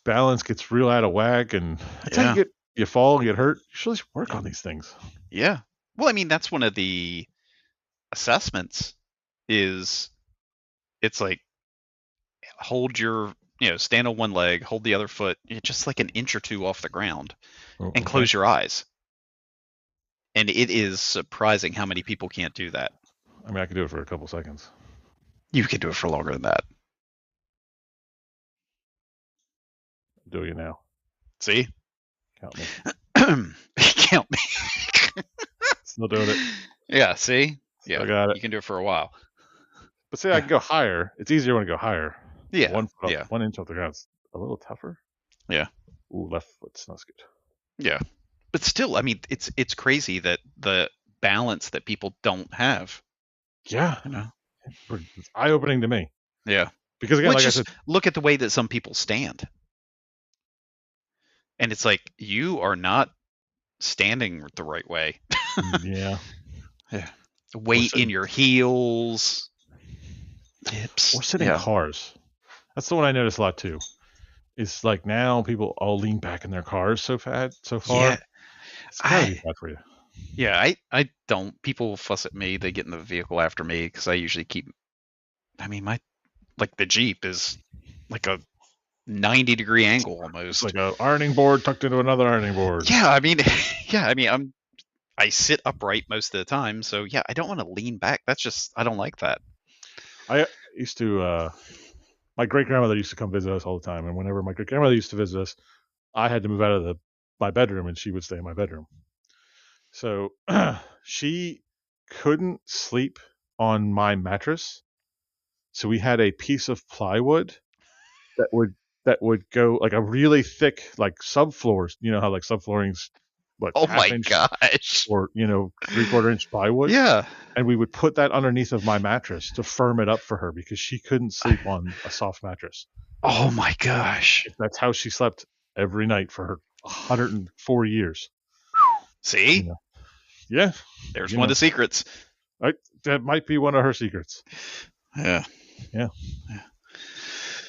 balance gets real out of whack, and that's how you fall and get hurt. You should just work on these things. Yeah. Well, I mean, that's one of the assessments is it's like stand on one leg, hold the other foot just like an inch or two off the ground and close your eyes. And it is surprising how many people can't do that. I mean, I can do it for a couple seconds. You can do it for longer than that. I'm doing it now. See? Count me. Count me. Still doing it. Yeah, see? Yeah, I got it. You can do it for a while. But see, I can go higher. It's easier when I go higher. Yeah. 1 foot up, 1 inch off the ground. It's a little tougher. Yeah. Ooh, left foot. it's not as good. Yeah. But still, I mean, it's crazy that the balance that people don't have, Yeah, you know. it's eye opening to me Yeah. because again, Well, like I just said, look at the way that some people stand. And it's like you are not standing the right way. yeah, Yeah. or Weight in sitting your heels, or hips. sitting Yeah. cars. That's the one I notice a lot too. It's like now people all lean back in their cars so Yeah. far. It's got to I be bad for you. yeah, I don't people fuss at me, they get in the vehicle after me cuz I usually keep I mean my like the Jeep is like a 90-degree angle It's almost. like a ironing board tucked into another ironing board. Yeah, I mean yeah, I mean I sit upright most of the time, so yeah, I don't want to lean back. That's just I don't like that. I used to. My great grandmother used to come visit us all the time, and whenever my great grandmother used to visit us, I had to move out of my bedroom, and she would stay in my bedroom. So she couldn't sleep on my mattress, so we had a piece of plywood that would go like a really thick like subfloors. You know how like subflooring's what Oh half my inch gosh. or 3/4 inch plywood, Yeah. and we would put that underneath of my mattress to firm it up for her because she couldn't sleep on a soft mattress. Oh my gosh. That's how she slept every night for her 104 years. You See? know, yeah, There's you one of know, the secrets. I, that might be one of her secrets. Yeah. Yeah,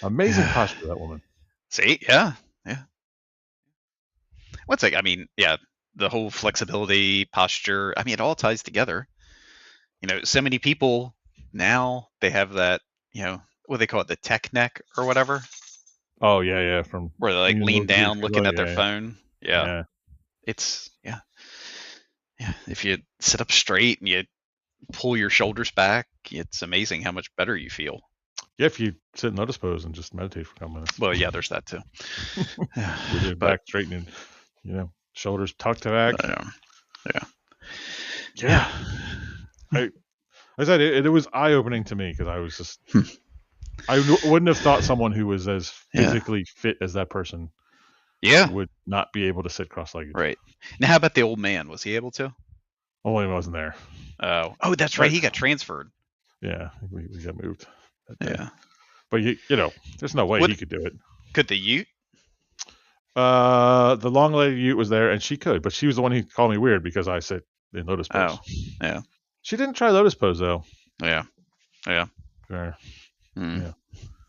amazing Yeah. posture that woman. See? Yeah. Yeah. What's like I mean, yeah, the whole flexibility, posture, I mean it all ties together. So many people now they have that, what they call it, the tech neck or whatever, Oh yeah, yeah, from where they like leaning lean over to down looking pillow. at their Yeah, phone. Yeah. yeah, It's yeah. Yeah. If you sit up straight and you pull your shoulders back, it's amazing how much better you feel. yeah. If you sit in lotus pose and just meditate for a couple minutes Well, yeah, there's that too. with your But back straightening, shoulders tucked to back. yeah. Yeah, Yeah. I, I said it was eye opening to me because I was just Hmm. wouldn't have thought someone who was as Yeah. physically fit as that person Yeah. would not be able to sit cross-legged. Right. Now, how about the old man? Was he able to? Only wasn't there. Oh, that's right. But He got transferred. yeah, we got moved that day. Yeah. But there's no way What he could do it. could the Ute? The long legged Ute was there, and she could, but she was the one who called me weird because I sit in lotus pose. Oh, yeah. She didn't try lotus pose though. Yeah. Yeah. Or, Mm.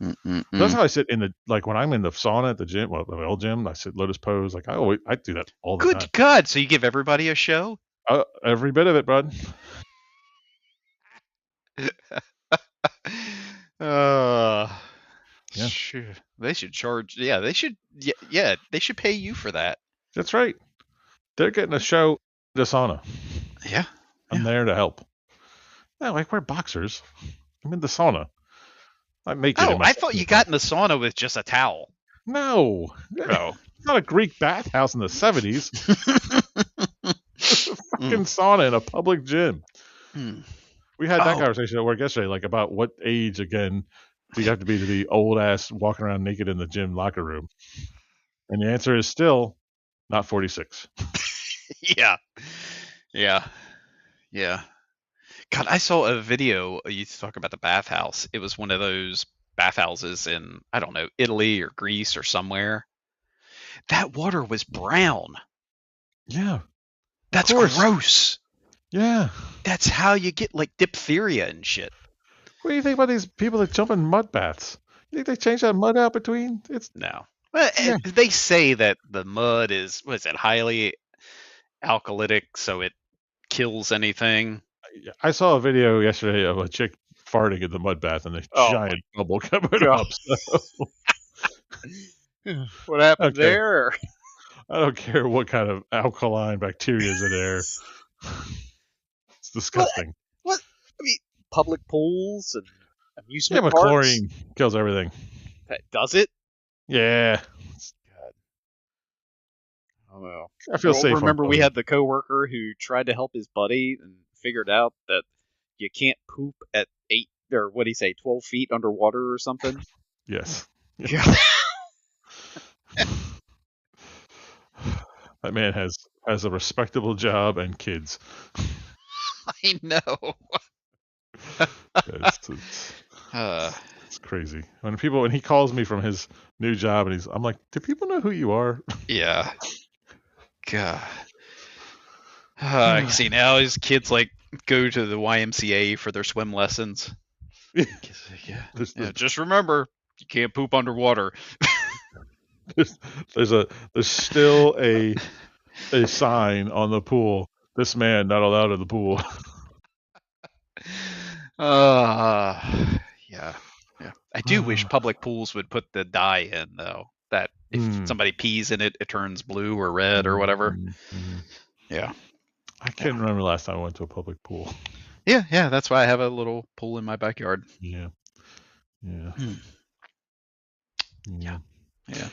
yeah, that's Mm-mm-mm. how I sit in the like when I'm in the sauna at the gym, well, the old gym. I sit lotus pose. Like I do that all the time. Good God. So you give everybody a show? Every bit of it, bud. uh, Yeah, Sure. They should charge. Yeah, they should. Yeah, yeah, they should pay you for that. that's right. They're getting a show at the sauna. Yeah. I'm Yeah. there to help. Yeah, like we're boxers. I'm in the sauna. I'm naked in Oh, my I thought you sauna. got in the sauna with just a towel. No, Oh. it's not a Greek bathhouse in the 70s. It's a Mm. fucking sauna in a public gym. Mm. We had that Oh, conversation at work yesterday, like about what age again do you have to be old ass walking around naked in the gym locker room? And the answer is still not 46. yeah. Yeah. Yeah. God, I saw a video. You talk about the bathhouse. It was one of those bathhouses in, I don't know, Italy or Greece or somewhere. That water was brown. Yeah, of That's course. gross. Yeah. That's how you get like diphtheria and shit. What do you think about these people that jump in mud baths? You think they change that mud out between? It's No. Well, yeah. they say that the mud is, what is it, highly alkalytic, so it kills anything. I saw a video yesterday of a chick farting in the mud bath and a Oh my giant bubble coming god. up. So What happened okay, there? I don't care what kind of alkaline bacteria is in there. It's What? disgusting. What? I mean, public pools and Yeah, amusement but parks. chlorine kills everything. Does it? Yeah, God, I don't know. I feel Well, safe on remember we chlorine. had the coworker who tried to help his buddy and figured out that you can't poop at 8 or what do you say, 12 feet underwater or something. Yes. Yeah. That man has a respectable job and kids. I know. It's Uh, it's crazy. When he calls me from his new job and I'm like, do people know who you are? yeah. God. See, now his kids like go to the YMCA for their swim lessons. Yeah. there's, Yeah. Just remember, you can't poop underwater. there's, there's still a sign on the pool. This man not allowed in the pool. Uh, yeah. Yeah. I do wish Hmm. public pools would put the dye in though. That if somebody pees in it, it turns blue or red or whatever. Mm-hmm. Yeah. I Yeah. can't remember the last time I went to a public pool. Yeah. Yeah. That's why I have a little pool in my backyard. Yeah, yeah, Hmm. yeah. Yeah. Yeah.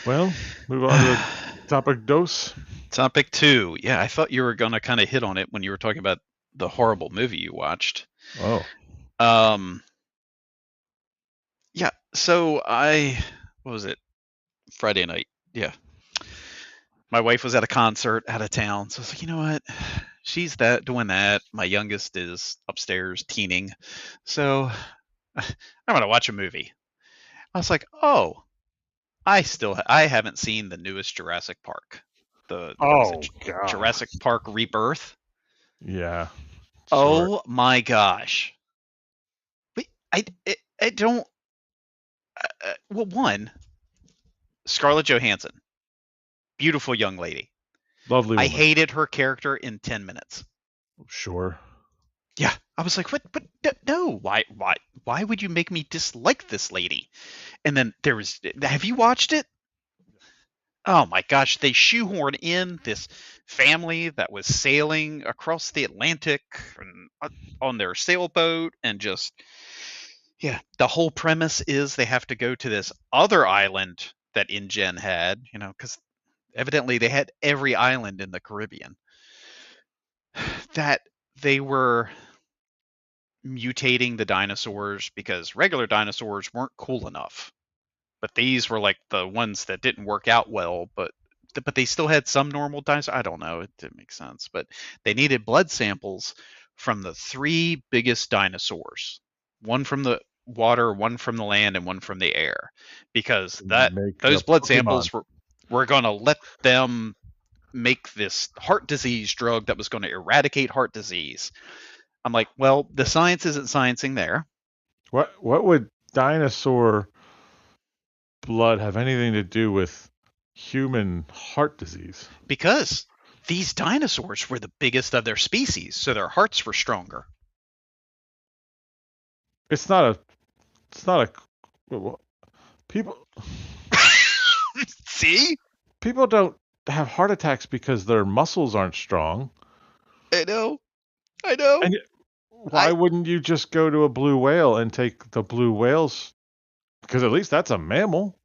Well, move on to topic dose. Topic two. Yeah, I thought you were going to kind of hit on it when you were talking about the horrible movie you watched. Oh, Um, yeah. So what was it? Friday night. Yeah. My wife was at a concert out of town. So I was like, you know what? She's doing that. My youngest is upstairs teening. So I'm going to watch a movie. I was like, oh, I haven't seen the newest Jurassic Park. What was it? oh God. Jurassic Park Rebirth. Yeah, sure. Oh my gosh. But I don't. Well, one, Scarlett Johansson, beautiful young lady. Lovely I woman. hated her character in 10 minutes. Sure. Yeah, I was like, what? But no, why would you make me dislike this lady? And then there was. Have you watched it? Oh my gosh, they shoehorn in this family that was sailing across the Atlantic and, on their sailboat, and just yeah, the whole premise is they have to go to this other island that InGen had, because evidently they had every island in the Caribbean that they were mutating the dinosaurs because regular dinosaurs weren't cool enough. But these were like the ones that didn't work out well, but they still had some normal dinosaurs. I don't know, it didn't make sense, but they needed blood samples from the three biggest dinosaurs, one from the water, one from the land, and one from the air, because that Make a those blood Pokemon. samples were going to let them make this heart disease drug that was going to eradicate heart disease. I'm like, well, the science isn't sciencing there What would dinosaur blood have anything to do with human heart disease? because these dinosaurs were the biggest of their species, so their hearts were stronger. It's not a. It's not a. People. See? People don't have heart attacks because their muscles aren't strong. I know. I know. And why I wouldn't you just go to a blue whale and take the blue whales? Because at least that's a mammal.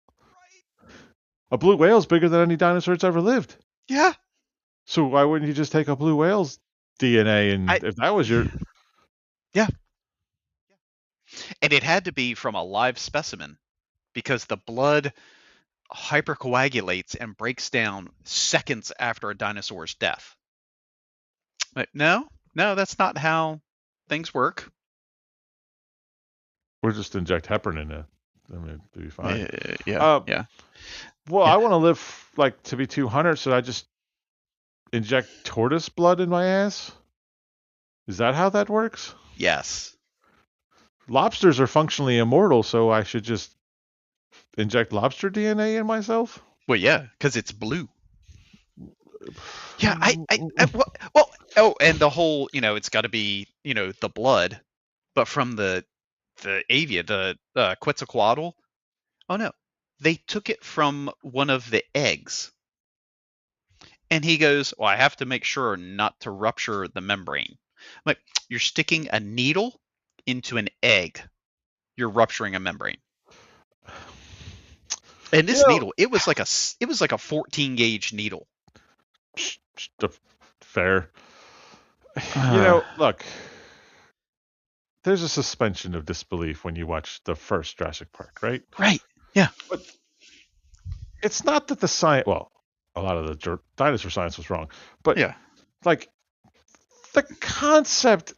A blue whale's bigger than any dinosaur that's ever lived. yeah. So why wouldn't you just take a blue whale's DNA? I And if that was your, yeah. And it had to be from a live specimen because the blood hypercoagulates and breaks down seconds after a dinosaur's death. Like, no, no, that's not how things work. we'll just inject heparin in it. I mean, it'd be fine. Yeah, Uh, yeah, well, yeah. I want to live like to be 200, so I just inject tortoise blood in my ass. Is that how that works? Yes. Lobsters are functionally immortal, so I should just inject lobster DNA in myself? Well, yeah, because it's blue. Yeah, well, oh, and the whole, it's got to be, the blood, but from the avia, the Quetzalcoatl. Oh no, they took it from one of the eggs, and he goes, "Well, I have to make sure not to rupture the membrane." I'm like, you're sticking a needle into an egg, you're rupturing a membrane. And You this know, needle, it was like a 14 gauge needle. fair. Uh, Look, there's a suspension of disbelief when you watch the first Jurassic Park, right? right. Yeah. But it's not that the science. Well, a lot of the dinosaur science was wrong. But Yeah. like the concept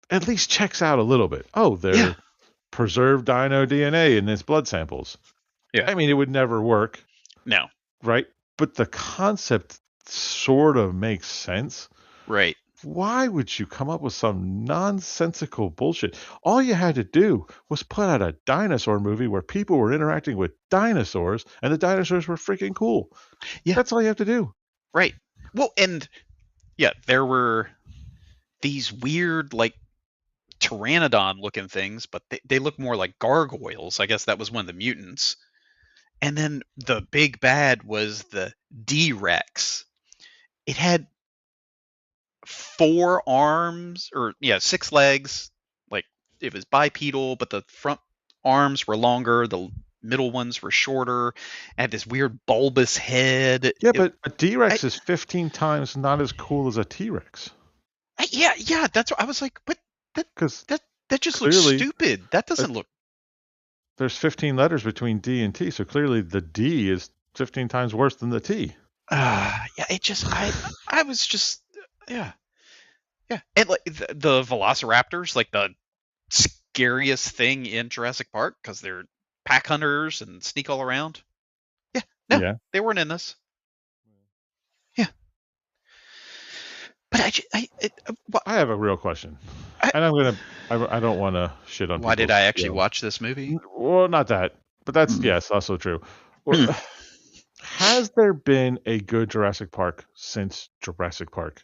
at least checks out a little bit. Oh, Yeah. they're preserved dino DNA in his blood samples. Yeah. I mean, it would never work, No. right? But the concept sort of makes sense. Right. Why would you come up with some nonsensical bullshit? All you had to do was put out a dinosaur movie where people were interacting with dinosaurs and the dinosaurs were freaking cool. Yeah. That's all you have to do. Right. Well, and yeah, there were these weird like pteranodon looking things, but they look more like gargoyles. I guess that was one of the mutants. And then the big bad was the D-Rex. It had 4 arms, or yeah, 6 legs. Like it was bipedal, but the front arms were longer, the middle ones were shorter. It had this weird bulbous head. Yeah, It, but a I, D-Rex is 15 times not as cool as a T-Rex. yeah, that's what I was like. But that Because that that just looks clearly stupid. That uh, doesn't look. there's 15 letters between D and T, so clearly the D is 15 times worse than the T. Yeah, it just I was just yeah. Yeah, and like the Velociraptors, like the scariest thing in Jurassic Park because they're pack hunters and sneak all around. Yeah, no, Yeah. they weren't in this. Yeah, but I have a real question. I, And I don't want to shit on why did people's I actually skill. watch this movie? Well, not that, but that's, Hmm. yes, also true. Hmm. Has there been a good Jurassic Park since Jurassic Park?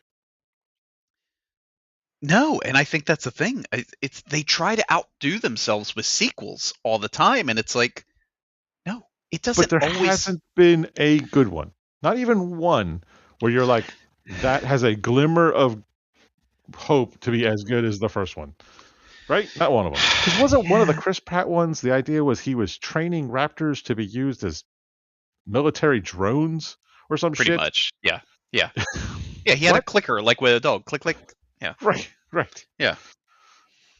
No, and I think that's the thing. It's they try to outdo themselves with sequels all the time, and it's like, no, it But doesn't there always. hasn't been a good one. Not even one where you're like, that has a glimmer of hope to be as good as the first one. Right? Not one of them. Because wasn't one of the Yeah, Chris Pratt ones, the idea was he was training raptors to be used as military drones or some pretty shit? much. Yeah, yeah, yeah. He had a What? clicker like with a dog. Click, click. Yeah, Right, right. yeah.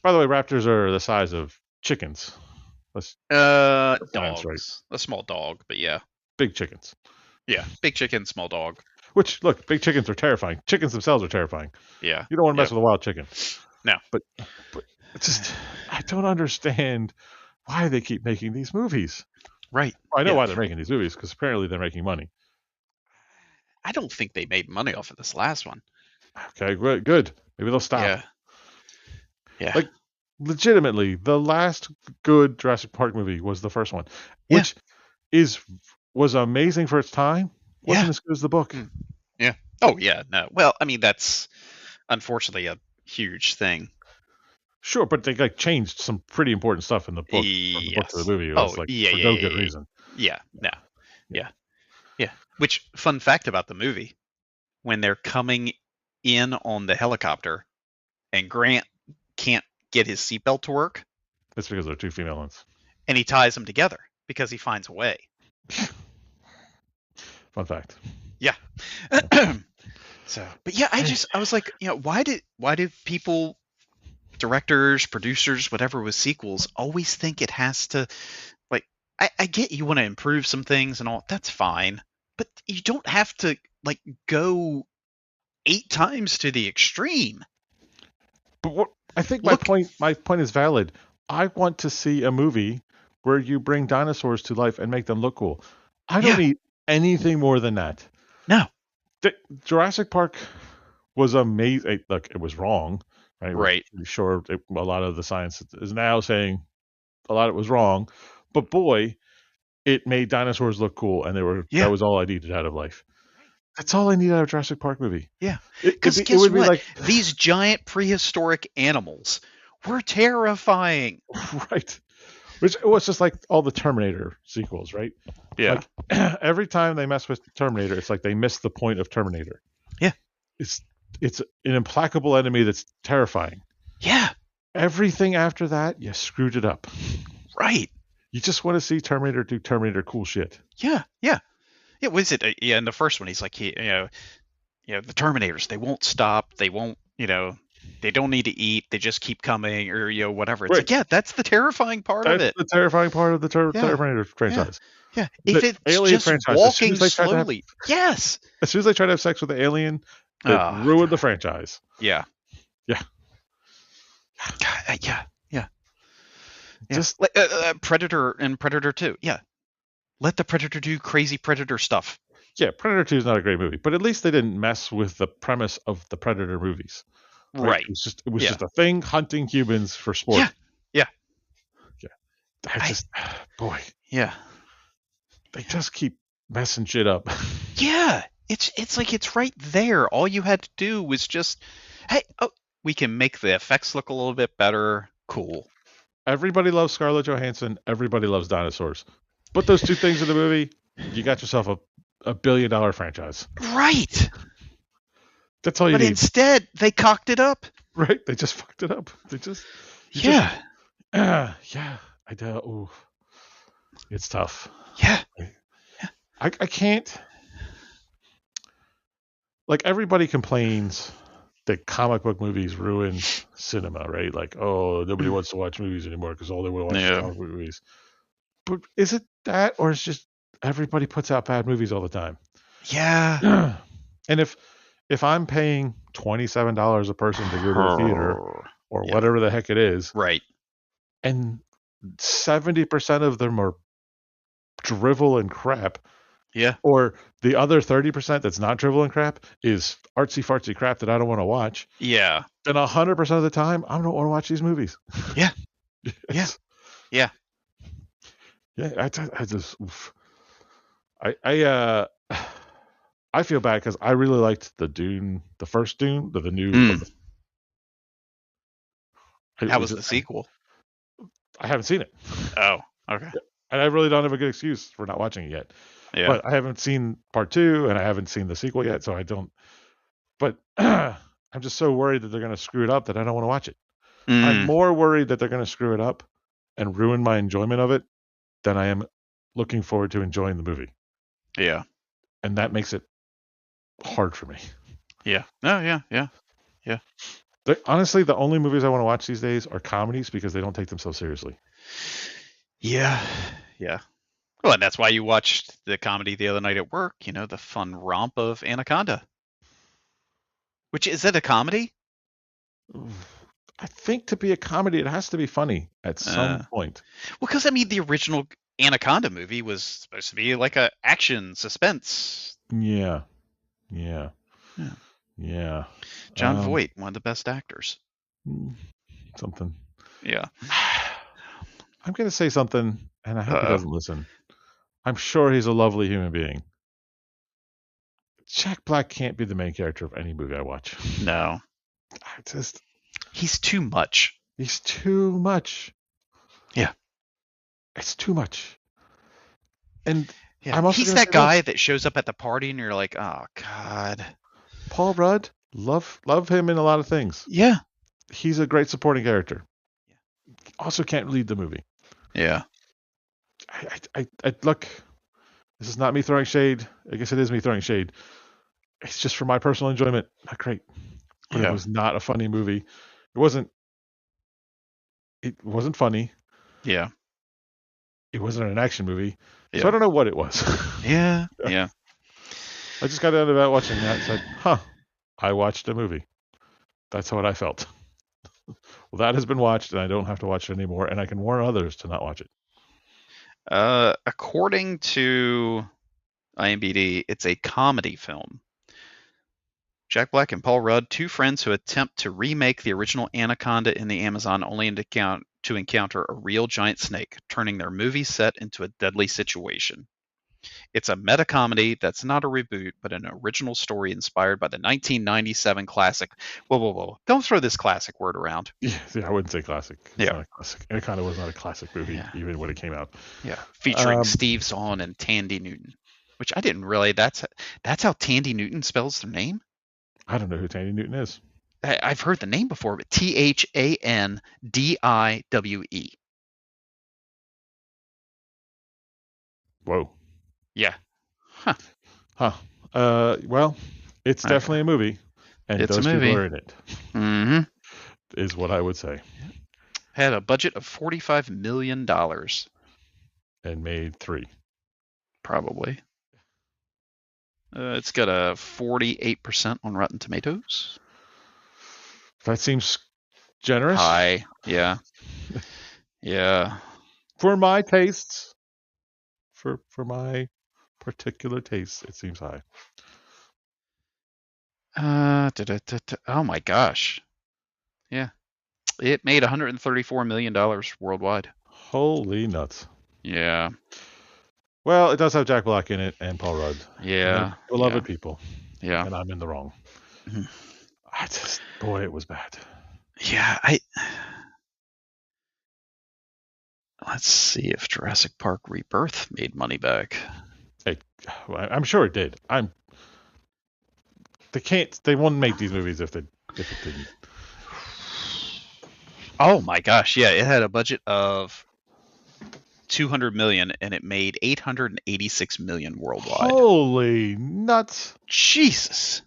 By the way, raptors are the size of chickens. Let's get science right. Dogs. A small dog, but yeah. Big chickens. Yeah. Big chicken, small dog. Which, look, big chickens are terrifying. Chickens themselves are terrifying. Yeah. You don't want to Yeah. mess with a wild chicken. No. But it's just, I don't understand why they keep making these movies. Right. I know Yeah. why they're making these movies, because apparently they're making money. I don't think they made money off of this last one. Okay, good. Maybe they'll stop. Yeah. Yeah. Like, legitimately, the last good Jurassic Park movie was the first one, Yeah. which was amazing for its time. Wasn't Yeah. as good as the book. Yeah. Oh, yeah. No. Well, I mean, that's unfortunately a huge thing. Sure, but they like changed some pretty important stuff in the book from the book to the Yes. movie. It Oh, was like yeah. for Yeah. no Yeah. good Yeah. reason. Yeah. No. Yeah. Yeah. Yeah. Which, fun fact about the movie, when they're coming in on the helicopter and Grant can't get his seatbelt to work, That's because they're two female ones. and he ties them together because he finds a way. Fun fact. Yeah. So, but yeah, I was like, why did people, directors, producers, whatever with sequels, always think it has to, like, I get you want to improve some things and all, that's fine, but you don't have to like go 8 times to the extreme. But what I think Look, my point is valid. I want to see a movie where you bring dinosaurs to life and make them look cool. I don't yeah, need anything more than that. no, Jurassic Park was amazing. Look, it was wrong. Right? We're right, pretty sure a lot of the science is now saying a lot of it was wrong. But boy, it made dinosaurs look cool, and that yeah, was all I needed out of life. That's all I need out of a Jurassic Park movie. yeah. It Because guess would be what? like These giant prehistoric animals were terrifying. right. Which it was just like all the Terminator sequels, right? Yeah, Like every time they mess with Terminator, it's like they miss the point of Terminator. yeah, It's an implacable enemy that's terrifying. yeah, Everything after that, you screwed it up. right. You just want to see Terminator do Terminator cool shit. Yeah, yeah. Yeah, what is it? Yeah, in the first one, he's like, the Terminators, they won't stop. They won't, they don't need to eat. They just keep coming, or whatever. It's Right. like, yeah, that's the terrifying part of That's it. the terrifying part of the Yeah, Terminator yeah, franchise. yeah. The If it's Alien just franchise, walking slowly, yes. as soon as they tried to have sex with the alien, it Oh ruined the God. franchise. Yeah. Yeah. God, yeah. Yeah. Yeah. Just Like Predator and Predator 2. Yeah. Let the Predator do crazy Predator stuff. yeah, Predator 2 is not a great movie, but at least they didn't mess with the premise of the Predator movies. Right? Right. It was Yeah. just a thing hunting humans for Yeah. sport. Yeah. Yeah. I I. just boy, Yeah. they Yeah. just keep messing shit up. Yeah. It's like it's right there. All you had to do was just, hey, oh, we can make the effects look a little bit better. Cool. Everybody loves Scarlett Johansson, everybody loves dinosaurs. Put those two things in the movie, you got yourself a $1 billion franchise. Right. That's all you But need. instead, they cocked it up. Right? They just fucked it up. You just, Yeah. yeah, I do. Ooh, it's tough. Yeah. I can't, like, everybody complains that comic book movies ruin cinema, right? Like, oh, nobody wants to watch movies anymore because all they want to watch is Yeah. comic book movies. But is it that, or is just everybody puts out bad movies all the time? Yeah. And if I'm paying $27 a person to go to the theater or Yeah. whatever the heck it is, Right. and 70% of them are drivel and crap, Yeah. or the other 30% that's not drivel and crap is artsy fartsy crap that I don't want to watch, Yeah. then 100% of the time I don't want to watch these movies. Yeah. Yeah. It's, Yeah. yeah, I just oof. I I feel bad because I really liked the first Dune, the new from Mm. the. How was the sequel? I haven't seen it, Oh. Okay. and I really don't have a good excuse for not watching it yet. Yeah. But I haven't seen part two, and I haven't seen the sequel yet, so I don't. But I'm just so worried that they're going to screw it up that I don't want to watch it. I'm Mm. more worried that they're going to screw it up and ruin my enjoyment of it than I am looking forward to enjoying the movie, Yeah. and that makes it hard for me. Yeah. Oh, yeah. Yeah. Yeah. Honestly, the only movies I want to watch these days are comedies because they don't take themselves seriously. Yeah. Yeah. Well, and that's why you watched the comedy the other night at work, the fun romp of Anaconda. Which is it a comedy? I think to be a comedy, it has to be funny at some Well, point. because I mean, the original Anaconda movie was supposed to be like a action suspense. Yeah, yeah, Yeah. yeah. John Voight, one of the best actors. Something. Yeah. I'm going to say something, and I hope he Uh-oh. doesn't listen. I'm sure he's a lovely human being. Jack Black can't be the main character of any movie I watch. No. He's too much. He's too much. Yeah. It's too much. And Yeah. I'm also He's gonna that say guy this. that shows up at the party and you're like, oh God. Paul Rudd, love him in a lot of things. Yeah. He's a great supporting character. Also can't lead the movie. Yeah. I look, this is not me throwing shade. I guess it is me throwing shade. It's just for my personal enjoyment. Not great. But Yeah. it was not a funny movie. It wasn't funny. Yeah. It wasn't an action movie. Yeah. So I don't know what it was. Yeah. Yeah. I just got done about watching that and said, huh, I watched a movie. That's what I felt. Well, that has been watched, and I don't have to watch it anymore, and I can warn others to not watch it. According to IMDb, it's a comedy film. Jack Black and Paul Rudd, two friends who attempt to remake the original Anaconda in the Amazon only to encounter a real giant snake, turning their movie set into a deadly situation. It's a meta comedy that's not a reboot, but an original story inspired by the 1997 classic. Whoa, whoa, whoa. Don't throw this classic word around. Yeah, I wouldn't say classic. It's Yeah. not a classic. Anaconda was not a classic movie, even when it came out. Yeah. Featuring Steve Zahn and Tandy Newton, which I didn't really. That's how Tandy Newton spells their name? I don't know who Tandy Newton is. I've heard the name before, but Thandiwe. Whoa. Yeah. Huh. Well, it's Okay. definitely a movie, and It's a those people movie. are in it. Mm-hmm. is what I would say. Had a budget of $45 million, And made 3. probably. It's got a 48% on Rotten Tomatoes. That seems generous. High, yeah, yeah. For my tastes. For my particular tastes, it seems high. Oh my gosh, yeah. It made $134 million worldwide. Holy nuts. Yeah, Well, it does have Jack Black in it and Paul Rudd. yeah, Beloved people. yeah, And I'm in the wrong. Mhm. Boy, it was bad. yeah. Let's see if Jurassic Park Rebirth made money back. I'm sure it did. They wouldn't make these movies if it didn't. Oh my gosh, yeah, it had a budget of 200 million and it made 886 million worldwide. Holy nuts. Jesus.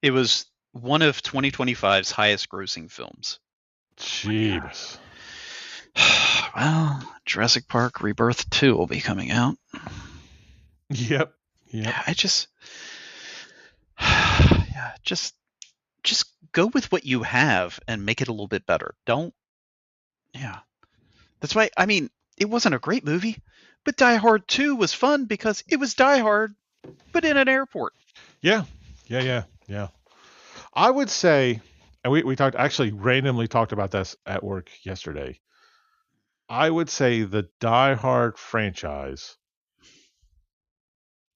It was one of 2025's highest grossing films. Jeebus. Well, Jurassic Park Rebirth 2 will be coming out. Yep. I just yeah, just go with what you have and make it a little bit better. Don't yeah. That's why I mean, it wasn't a great movie, but Die Hard 2 was fun because it was Die Hard but in an airport. Yeah. I would say, and we randomly talked about this at work yesterday. I would say the Die Hard franchise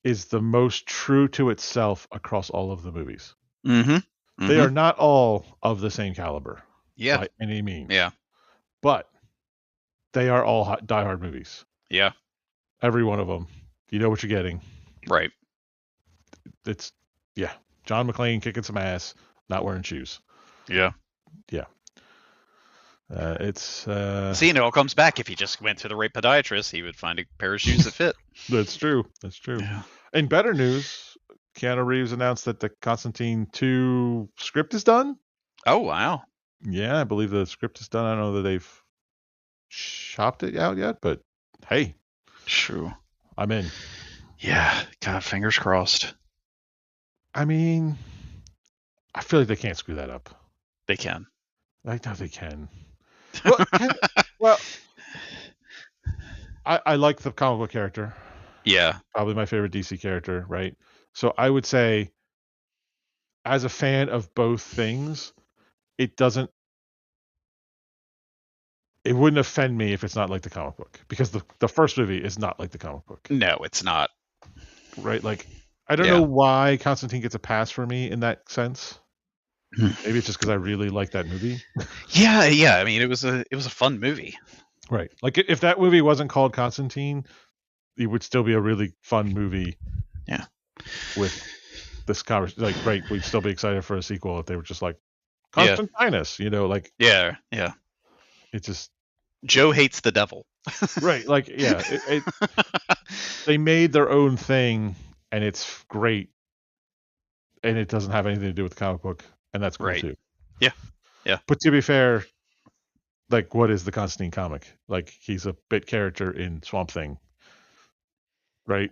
is the most true to itself across all of the movies. Mm-hmm. They are not all of the same caliber Yeah. by any means. Yeah. But they are all Die Hard movies. Yeah. Every one of them. You know what you're getting. Right. It's, yeah. John McClane kicking some ass, not wearing shoes. Yeah. Yeah. It's See, and it all comes back. If he just went to the right podiatrist, he would find a pair of shoes that fit. That's true. Yeah. In better news, Keanu Reeves announced that the Constantine 2 script is done. Oh wow. Yeah, I believe the script is done. I don't know that they've shopped it out yet, but hey, True. I'm in. Yeah. God, fingers crossed. I mean, I feel like they can't screw that up. They can. I know they can. Well, I like the comic book character. Yeah. Probably my favorite DC character, right? So I would say, as a fan of both things, it wouldn't offend me if it's not like the comic book, because the first movie is not like the comic book. No, it's not. Right? Like, I don't know why Constantine gets a pass for me in that sense. Maybe it's just because I really like that movie. Yeah. I mean, it was a fun movie. Right. Like, if that movie wasn't called Constantine, it would still be a really fun movie. Yeah. With this conversation, like, right, we'd still be excited for a sequel if they were just like Constantinus, like. Yeah. It just. Joe hates the devil. Right. Like, yeah. They made their own thing, and it's great, and it doesn't have anything to do with the comic book, and that's cool too. Yeah. But to be fair, like, what is the Constantine comic? Like, he's a bit character in Swamp Thing, right?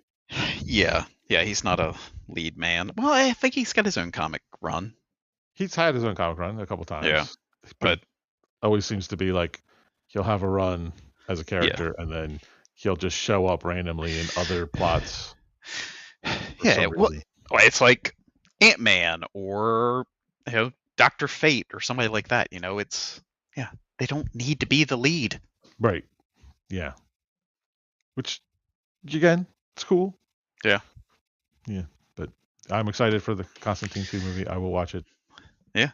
Yeah. He's not a lead man. Well, I think he's got his own comic run. He's had his own comic run a couple times. Yeah. But always seems to be like he'll have a run as a character, and then he'll just show up randomly in other plots. Yeah. Well, it's like Ant-Man or Dr. Fate or somebody like that. It's they don't need to be the lead. Right. Yeah. Which, again, it's cool. Yeah. But I'm excited for the Constantine 2 movie. I will watch it. Yeah.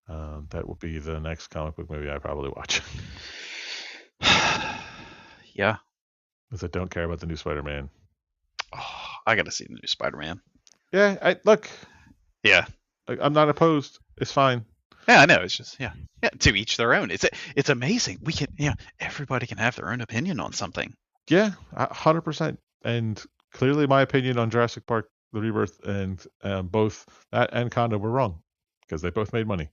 That will be the next comic book movie I probably watch. Yeah. Because I don't care about the new Spider-Man. Oh, I got to see the new Spider-Man. Yeah. Look. Yeah. I'm not opposed. It's fine. Yeah, I know. It's just to each their own. It's amazing. We can everybody can have their own opinion on something. Yeah, 100%. And clearly, my opinion on Jurassic Park: The Rebirth and both that and Condo were wrong, because they both made money.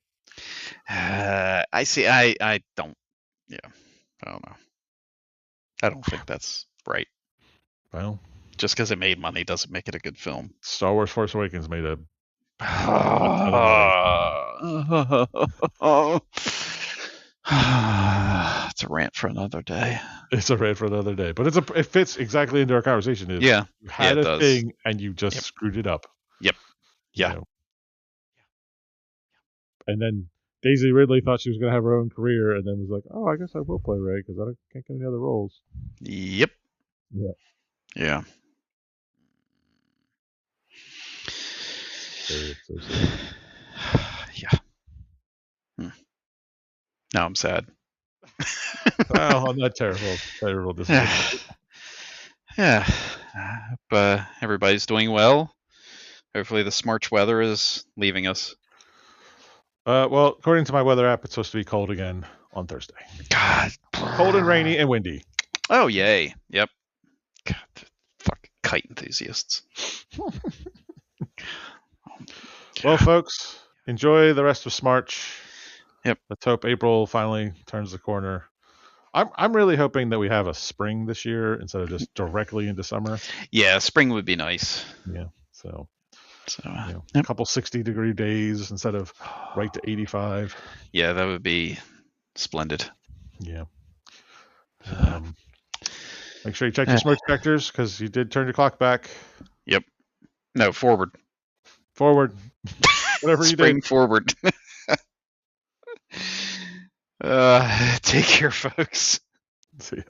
I see. I don't. Yeah, I don't know. I don't think that's right. Well, Just because it made money doesn't make it a good film. Star Wars Force Awakens made a butt ton of money. It's a rant for another day. It's a rant for another day, but it fits exactly into our conversation. Is Yeah, you yeah, had it a does. thing and you just Yep, screwed it up, yep, you yeah, know. And then Daisy Ridley thought she was going to have her own career, and then was like, "Oh, I guess I will play Ray because can't get any other roles." yep, Yeah, yeah. so sad. Yeah. Hmm. Now I'm sad. Well, on that terrible disappointment. Yeah. Yeah. But everybody's doing well. Hopefully, the smarch weather is leaving us. Well, according to my weather app, it's supposed to be cold again on Thursday. God. Cold and rainy and windy. Oh, yay. Yep. God, fucking kite enthusiasts. Well, folks, enjoy the rest of Smarch. Yep. Let's hope April finally turns the corner. I'm really hoping that we have a spring this year instead of just directly into summer. Yeah, spring would be nice. Yeah. So, So, a couple 60-degree days instead of right to 85. Yeah, that would be splendid. Yeah. Make sure you check your smoke detectors because you did turn your clock back. Yep. No, forward. Forward. Whatever you did. Spring forward. Take care, folks. See ya.